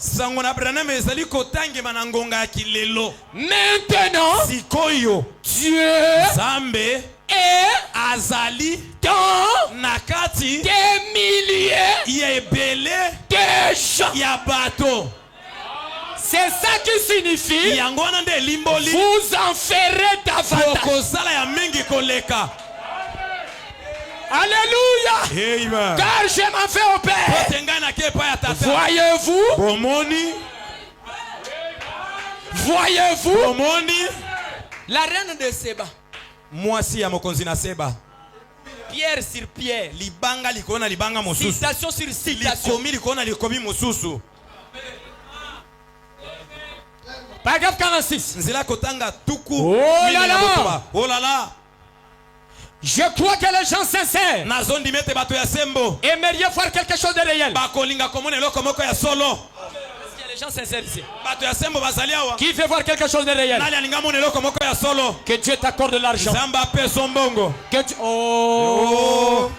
Maintenant, Dieu est azali dans nakati des milliers de gens. Yabato. C'est ça qui signifie vous en ferez davantage. Alléluia. Amen. Car je m'en fais au Père. Voyez-vous? Voyez-vous? La reine de Séba. Moisi ya mokonzi na Seba. Pierre sur pierre. Libanga likona libanga mosusu. Citation sur citation. Likomi likona likomi mosusu. Paragraphe 46. Nzela kotanga tuku. Oh là là. Oh là là. Je crois que les gens sincères aimeraient voir quelque chose de réel. Est-ce qu'il y a les gens sincères ici qui veut voir quelque chose de réel? Que Dieu t'accorde l'argent. Que Dieu... Oh.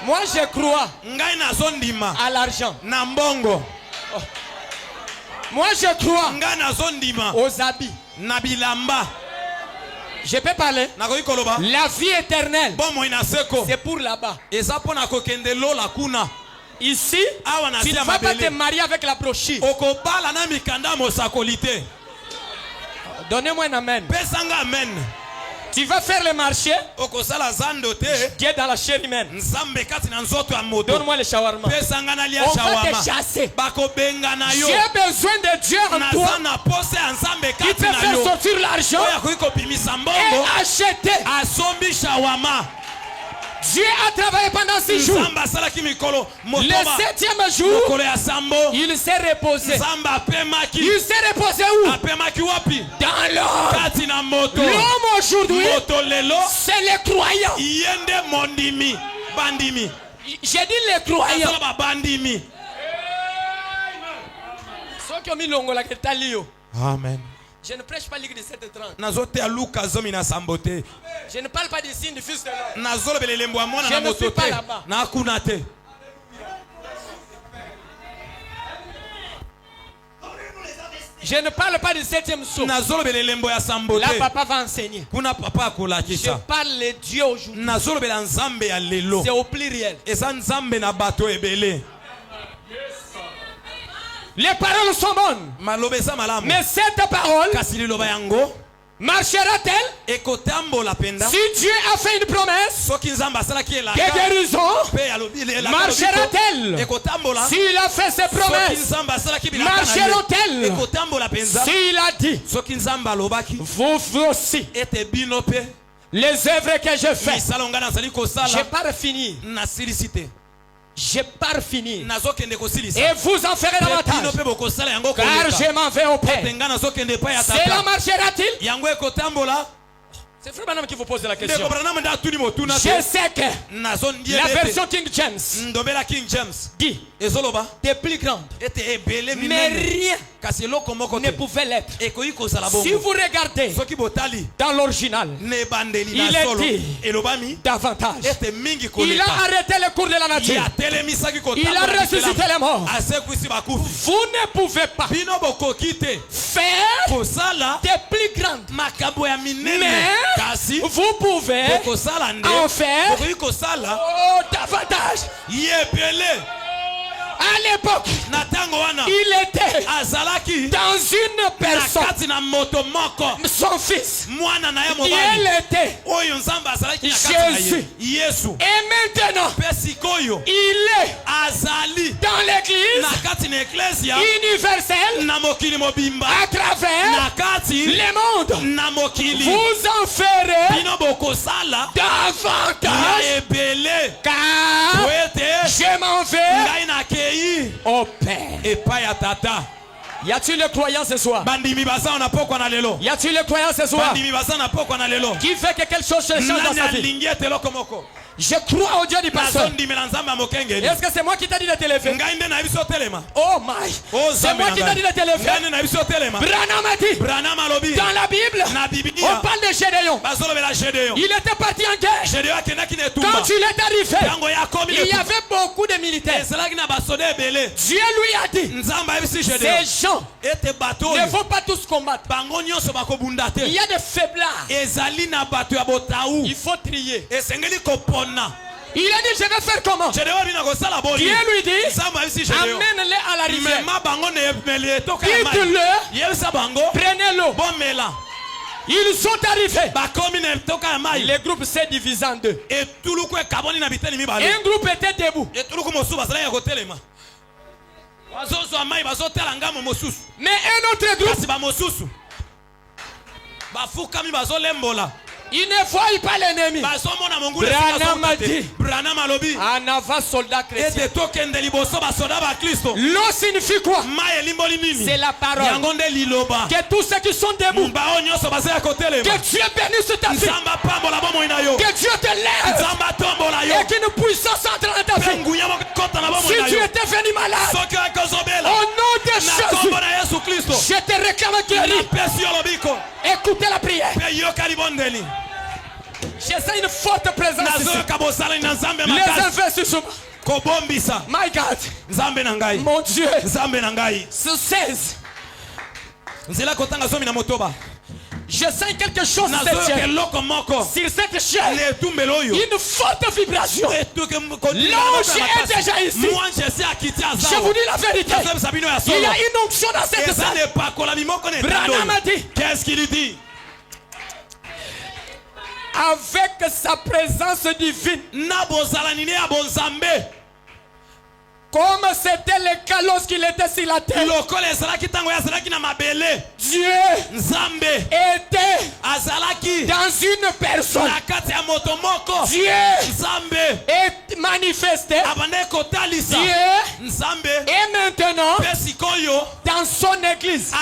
Moi je crois à l'argent. Oh. Moi je crois aux habits. Je peux parler. La vie éternelle, c'est pour là-bas. Ici, tu ne vas pas te marier avec la brochure. Donnez-moi un amen. Tu vas faire le marché. Dieu dans la chair humaine. Donne-moi le shawarma. On va te chasser. J'ai besoin de Dieu en toi qui peut faire sortir l'argent et acheter. Dieu a travaillé pendant 6 jours. Le 7e jour, il s'est reposé. Il s'est reposé où? Dans l'homme. L'homme aujourd'hui, c'est les croyants. J'ai dit les croyants. Ceux qui ont mis l'ongola que talio. Amen. Je ne prêche pas l'Église de 7h30. Je ne parle pas des signes du Fils de l'homme. Je ne suis pas là-bas. Je ne parle pas du 7e saut. Là, papa va enseigner. Je parle de Dieu aujourd'hui. C'est au pluriel. Les paroles sont bonnes. Mais cette parole marchera-t-elle? Si Dieu a fait une promesse de guérison, marchera-t-elle? S'il a fait ses promesses, marcheront-elles? S'il a dit, vous aussi, les œuvres que je fais, je pars finir. Je pars finir. Et vous en ferez davantage. Car je m'en vais au Père. Cela marchera-t-il? C'est Frère Branham qui vous pose la question. Je sais que la version King James dit des plus grandes. Mais rien ne pouvait l'être. Si vous regardez dans l'original, il est dit davantage. Il a arrêté le cours de la nature. Il a ressuscité les morts. Vous ne pouvez pas faire des plus grandes. Mais vous pouvez en faire davantage. l'époque, il était dans une personne, son fils, et elle était Jésus. Et maintenant, il est dans l'église universelle à travers le monde. Vous en ferez davantage, car je m'en vais au Père. Y a-t-il le croyant ce soir? Y a-t-il le croyant ce soir qui fait que quelque chose change dans sa vie? Je crois au Dieu du pasteur. Est-ce que c'est moi qui t'ai dit de te lever? Oh my! C'est moi qui t'ai dit de te lever. Branham a dit dans la Bible, on parle de Gédéon. Il était parti en guerre. Quand il est arrivé, il y avait beaucoup de militaires. Dieu lui a dit, ces gens ne vont pas tous combattre. Il y a des faiblards. Il faut trier. Il a dit, je vais faire comment? Dieu lui dit, amène-les à la rivière. Quitte-le, prenez-le. Ils sont arrivés. Les groupes s'est divisé en deux. Un groupe était debout. Mais un autre groupe, il ne voit pas l'ennemi. Branham a dit, en avant soldat chrétien. L'eau signifie quoi? C'est la parole. Que tous ceux qui sont debout, que Dieu bénisse ta vie, que Dieu te lève, et qu'une puissance entre dans ta vie. Si tu étais venu malade, au nom de Jésus, je te réclame guéri. Écoutez la prière. Je sens une forte présence ici. Les investisseurs. My God. Mon Dieu. Ce 16. Je sens quelque chose sur cette chair. Une forte vibration. L'ange est déjà ici. Je vous dis la vérité. Il y a une onction dans cette salle. Branham a dit. Qu'est-ce qu'il dit? Avec sa présence divine, comme c'était le cas lorsqu'il était sur la terre, Dieu était dans une personne. Dieu est manifesté. Dieu est maintenant dans son église.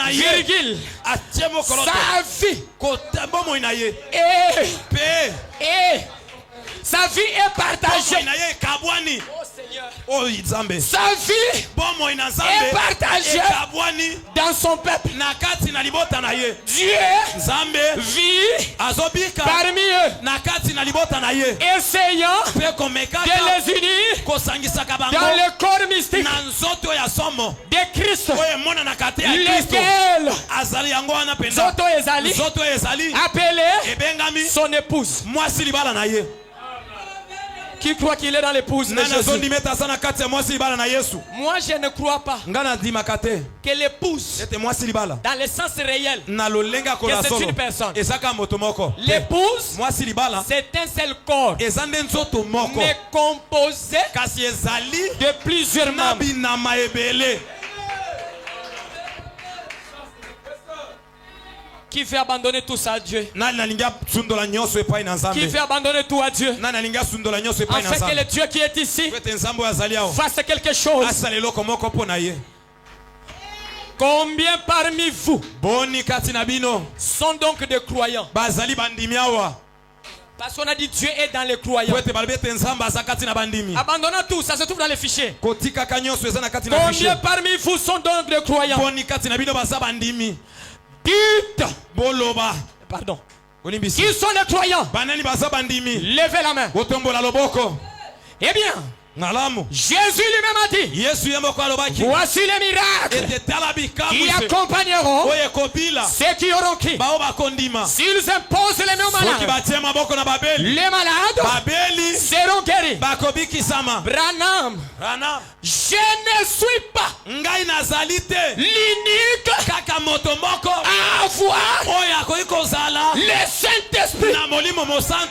Virgule. Sa vie sa vie est partagée. Oh Seigneur. Sa vie est partagée dans son peuple. Dieu vit parmi eux, essayant de les unir dans le corps mystique de Christ, lequel Zoto Ezali appelé son épouse. Qui croit qu'il est dans l'épouse de Jésus? Moi je ne crois pas que l'épouse, dans le sens réel, que c'est une personne. L'épouse, c'est un seul corps, mais composé de plusieurs membres. Qui veut abandonner tout ça à Dieu? Qui veut abandonner tout à Dieu? Afin que le Dieu qui est ici fasse quelque chose. Combien parmi vous sont donc des croyants? Parce qu'on a dit Dieu est dans les croyants. Abandonnons tout, ça se trouve dans les fichiers. Combien parmi vous sont donc des croyants? Dites. Pardon. Qui sont les croyants? Levez la main. Eh bien, Jésus lui-même a dit, voici les miracles qui accompagneront ceux qui auront cru. S'ils imposent les mains aux malades, les malades seront guéris. détruit. Branham. Je ne suis pas l'unique à avoir le Saint-Esprit.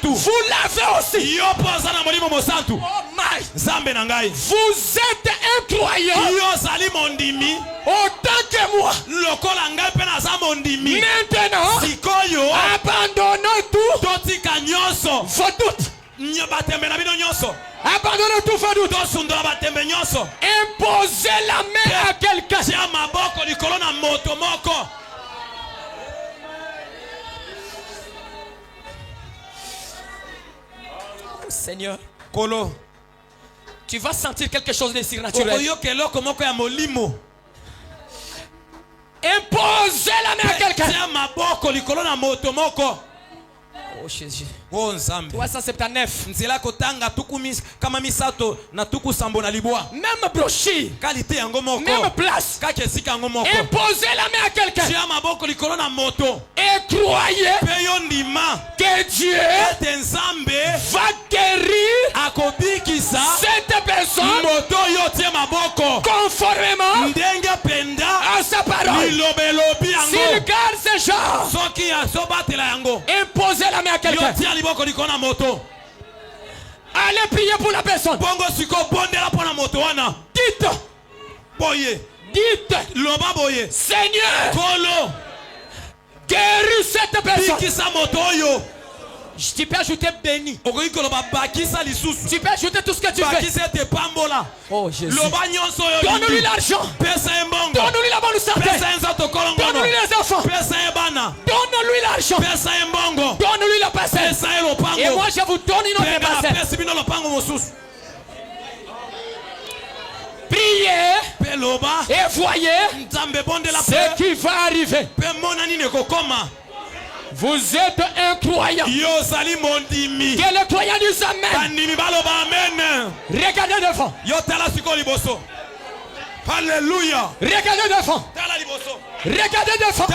Vous l'avez aussi. Oh my. Vous êtes incroyable autant que moi. Maintenant, abandonnons tout vos doutes. Abandonnez tout vos doutes. Imposez la main à quelqu'un. Seigneur, tu vas sentir quelque chose de surnaturel. Imposez la main à quelqu'un. Oh Jésus. 379. Même brochure. Même place. Imposez la main à quelqu'un. Et croyez que Dieu va guérir cette personne conformément à sa parole. S'il garde ce genre, imposez la main à quelqu'un. Allez prier pour la personne. Dites, Seigneur, guéris cette personne. Tu peux ajouter béni. Tu peux ajouter tout ce que tu veux. Oh Jésus. Donne-lui l'argent. Donne-lui la bonne santé. Donne-lui les enfants. Donne-lui l'argent. Donne-lui la parcelle. Et moi je vous donne une autre parcelle. Priez et voyez ce qui va arriver. Vous êtes incroyable. Que le croyant nous amène. Regardez devant. Alléluia. Regardez devant. Regardez devant.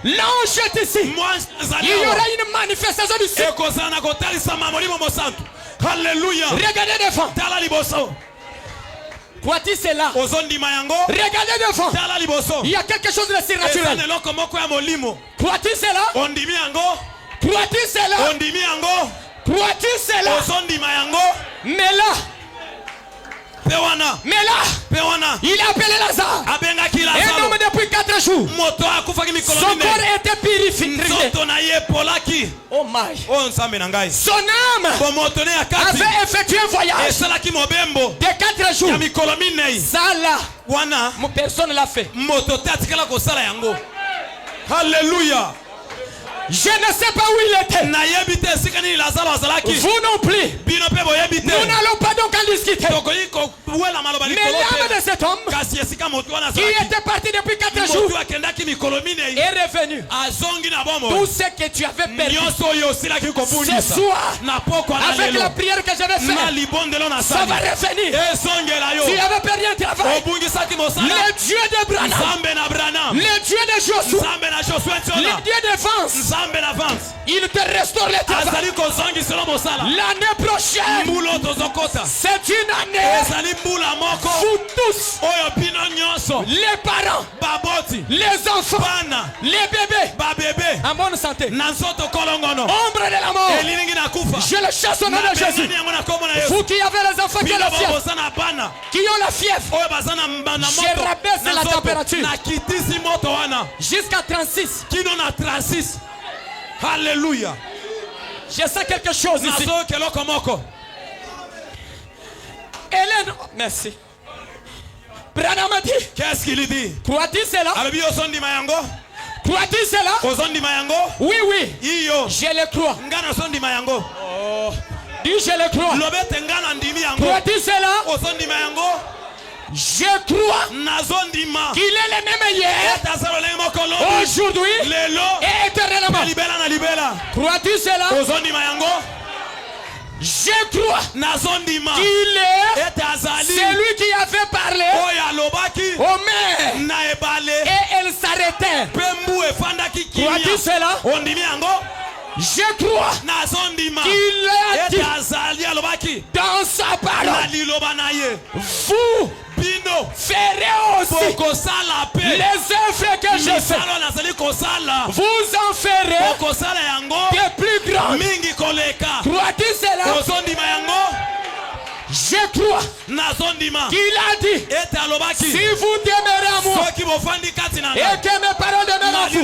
L'ange est ici. Il y aura une manifestation du ciel. Alléluia. Regardez devant. Voici cela. Regardez devant. Il y a quelque chose de surnaturel. Crois-tu cela? Crois-tu cela? Crois-tu cela? Mais là, il a appelé Lazare. Un homme depuis 4 jours. Son corps était purifié. Oh my. Son âme avait effectué un voyage de 4 jours. Ça là, personne ne l'a fait. Alléluia. Je ne sais pas où il était. Vous non plus. Nous n'allons pas donc en discuter. Mais l'âme de cet homme qui était parti depuis 4 jours est revenu. Tout ce que tu avais perdu ce soir, avec la prière que j'avais faite, ça va revenir. Tu avais perdu un travail. Le Dieu d'Abraham, le Dieu de Joshua, le Dieu de Vance, il te restaure le travail. L'année prochaine, c'est une année. Vous tous, les parents, les enfants, les bébés, en bonne santé, ombre de la mort, je le chasse au nom de Jésus. Vous qui avez les enfants qui ont la fièvre, je rabaisse la température jusqu'à 36. Alléluia. Je sais quelque chose ici. Hélène, merci. Branham a dit. Qu'est-ce qu'il dit? Crois-tu cela? Crois-tu cela? Oui, oui. Je le crois. Oh. Dis je le crois. Crois-tu cela? Je crois qu'il est le même hier, aujourd'hui et éternellement. Crois-tu cela? Je crois qu'il est celui qui avait parlé aux mers et elle s'arrêtait. Crois-tu cela? Je crois qu'il a dit dans sa parole. Vous ferez aussi les œuvres que je fais. Vous en ferez de plus grandes. Crois-tu cela? Je crois qu'il a dit, si vous demeurez à moi et que mes paroles demeurent à vous,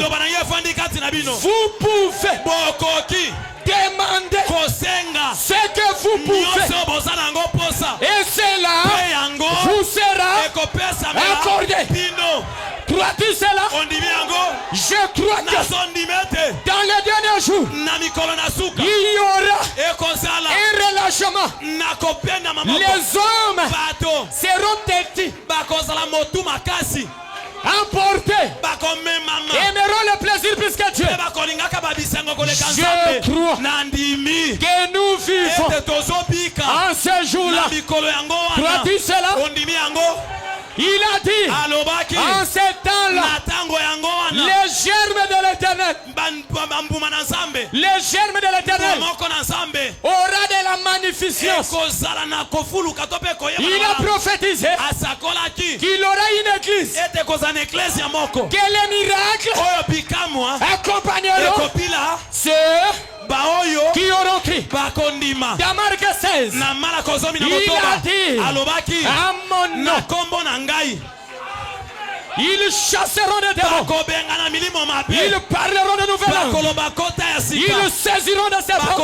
vous pouvez demander ce que vous pouvez et cela vous sera accordé. Crois-tu cela? Je crois que dans les derniers jours il y aura un relâchement. Les hommes seront têtus, emportés, aimeront le plaisir plus que Dieu. Je crois que nous vivons en ce jour-là. Crois-tu cela? Il a dit en ces temps-là, les germes de l'éternel, aura de la magnificence. Il a prophétisé qu'il aura une église, que les miracles accompagneront ceux qui auront crié. Dans Marc 16, il a dit à mon nom, ils chasseront des démons, ils parleront de nouvelles langues, ils saisiront de ses bras,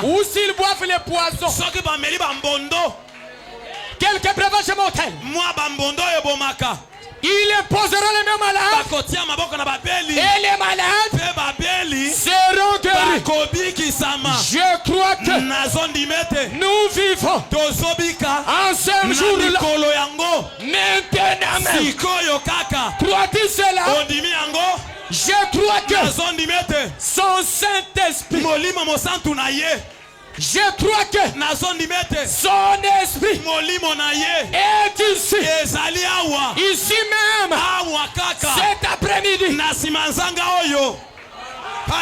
ou s'ils boivent les poisons, quelques breuvages mortels, ils imposeront les mêmes malades et les malades seront guéris. Je crois que nous vivons en ce jour-là. Maintenant même. Crois-tu cela? Je crois que son Saint-Esprit, je crois que son esprit est ici même cet après-midi.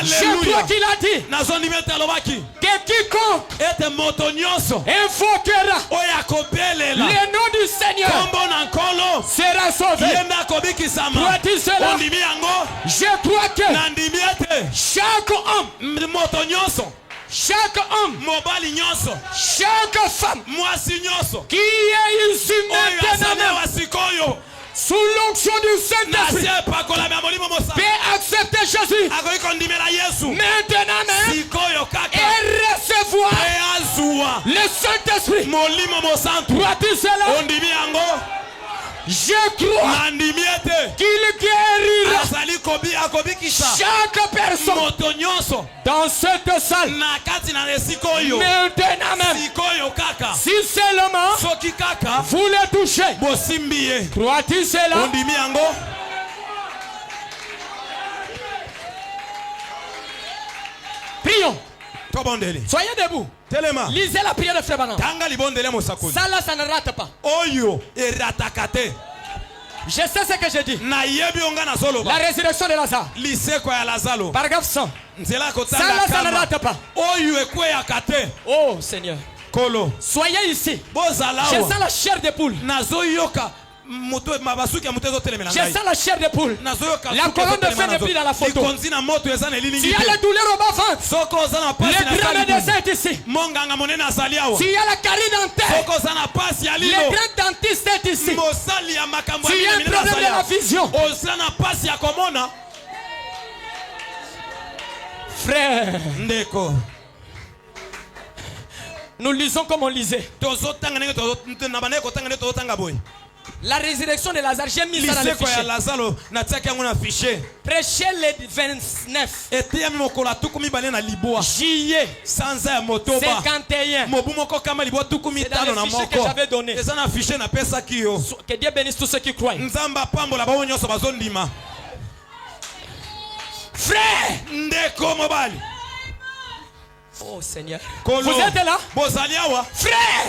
Je crois qu'il a dit que quiconque invoquera le nom du Seigneur sera sauvé. Crois-tu cela? Je crois que chaque homme, chaque homme, chaque femme qui est ici maintenant sous l'onction du Saint-Esprit peut accepter Jésus maintenant même et recevoir le Saint-Esprit. Crois-tu cela? Je crois qu'il guérira chaque personne dans cette salle maintenant même. Si seulement vous le touchez, crois-tu cela? Prions. Soyez debout. Lisez la prière de Frère Branham. Ça là, ça ne rate pas. Je sais ce que je dis. La résurrection de Lazare. Paragraphe 100. Ça là, ça ne rate pas. Oh Seigneur. Soyez ici. Je sens la chair de poule. Je sens la chair de poule. La colonne de feu n'est plus dans la photo. Tu as la douleur au bas-ventre. Le grand médecin est ici. Tu as la carie dentaire. Le grand dentiste est ici. Tu as un problème de la vision. Frère, nous lisons comme on lisait. La résurrection de Lazare, j'ai mis ça dans le fichier. Prêchez le 29 juillet 51. C'est dans le fichier que j'avais donné. Que Dieu bénisse tous ceux qui croient. Frère, oh Seigneur, vous êtes là? Frère,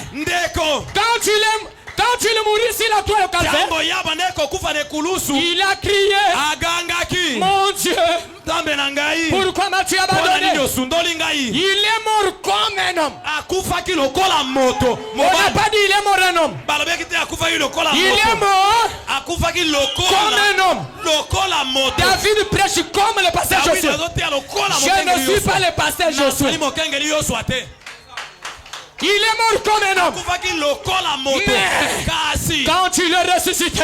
quand il est mort sur la croix au calvaire, il a crié, mon Dieu, Pourquoi m'as-tu abandonné? Il est mort comme un homme. On n'a pas dit il est mort un homme. Il est mort comme un homme. David prêche comme le pasteur Josué. Je ne suis pas le pasteur Josué. Il est mort comme un homme. Mais quand tu le ressuscites,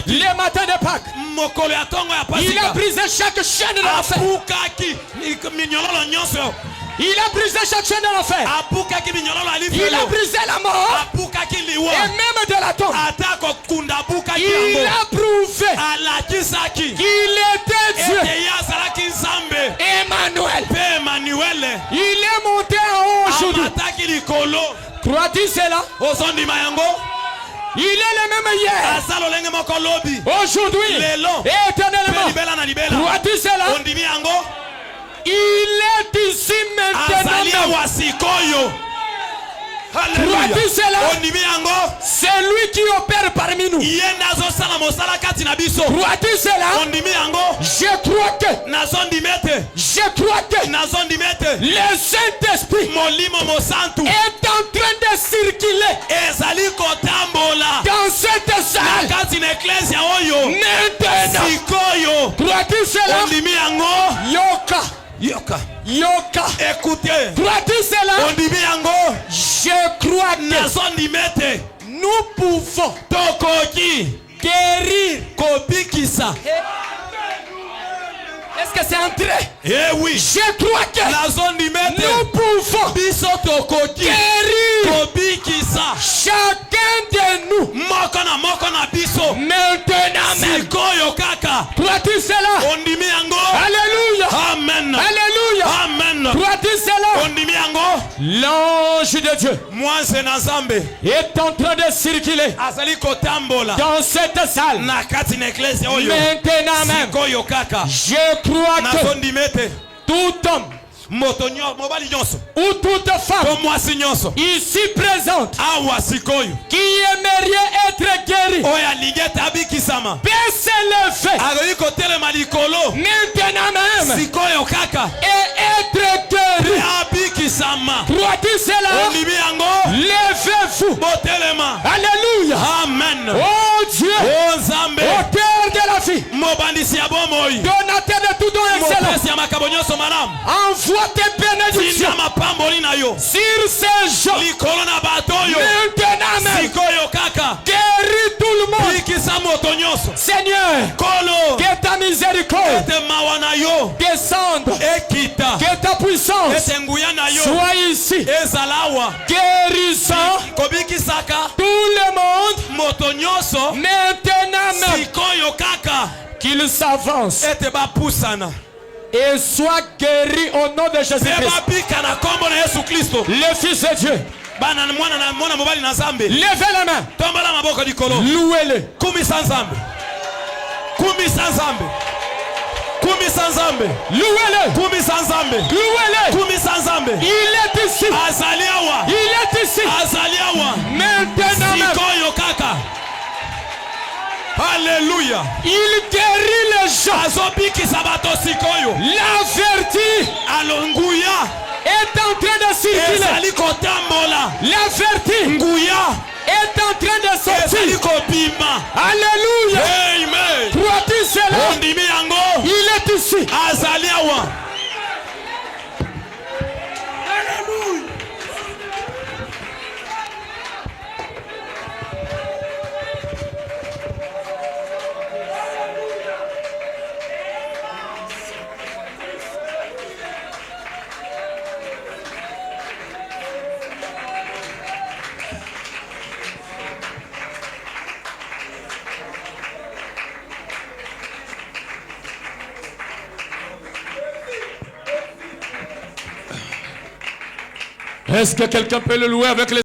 les matins de Pâques, il a brisé chaque chaîne de l'enfer. Il a brisé chaque chaîne de l'enfer. Il a brisé la mort et même de la tombe. Il a prouvé qu'il était Dieu. Emmanuel. Il est monté en haut aujourd'hui. Crois-tu cela? Il est le même hier, aujourd'hui, et éternellement. Crois-tu cela? Il est ici maintenant. Crois-tu cela? C'est lui qui opère parmi nous. Crois-tu cela? Je crois que le Saint-Esprit est en train de circuler dans cette salle maintenant. Crois-tu cela? Yoka. Écoutez. Crois-tu cela? Je crois que nous pouvons guérir. Est-ce que c'est entré? Eh oui. Je crois que nous pouvons guérir chacun de nous maintenant même. Crois-tu cela? Alléluia. Amen. Alléluia. Amen. Crois-tu cela? L'ange de Dieu est en train de circuler dans cette salle maintenant même. Je crois que tout homme ou toute femme ici présente qui aimerait être guéri baisse le fait maintenant même et être guéri. Crois-tu cela? Levez-vous. Alléluia. Amen. Oh Dieu, auteur de la vie, donateur de tout don excellent, envoie tes bénédictions sur ces gens maintenant même. Guéris tout le monde, Seigneur. Que ta miséricorde descende, que ta puissance soit ici, guérissant tout le monde maintenant même. Qu'il s'avance et soit guéri au nom de Jésus-Christ, le Fils de Dieu. Levez la main, louez-le. Louez-le. Il est ici. Il est ici. Maintenant même. Alléluia. Il guérit les gens. L'averti est en train de circuler. L'averti est en train de sortir. Alléluia. Amen. Crois-tu cela? Il est ici. Est-ce que quelqu'un peut le louer avec les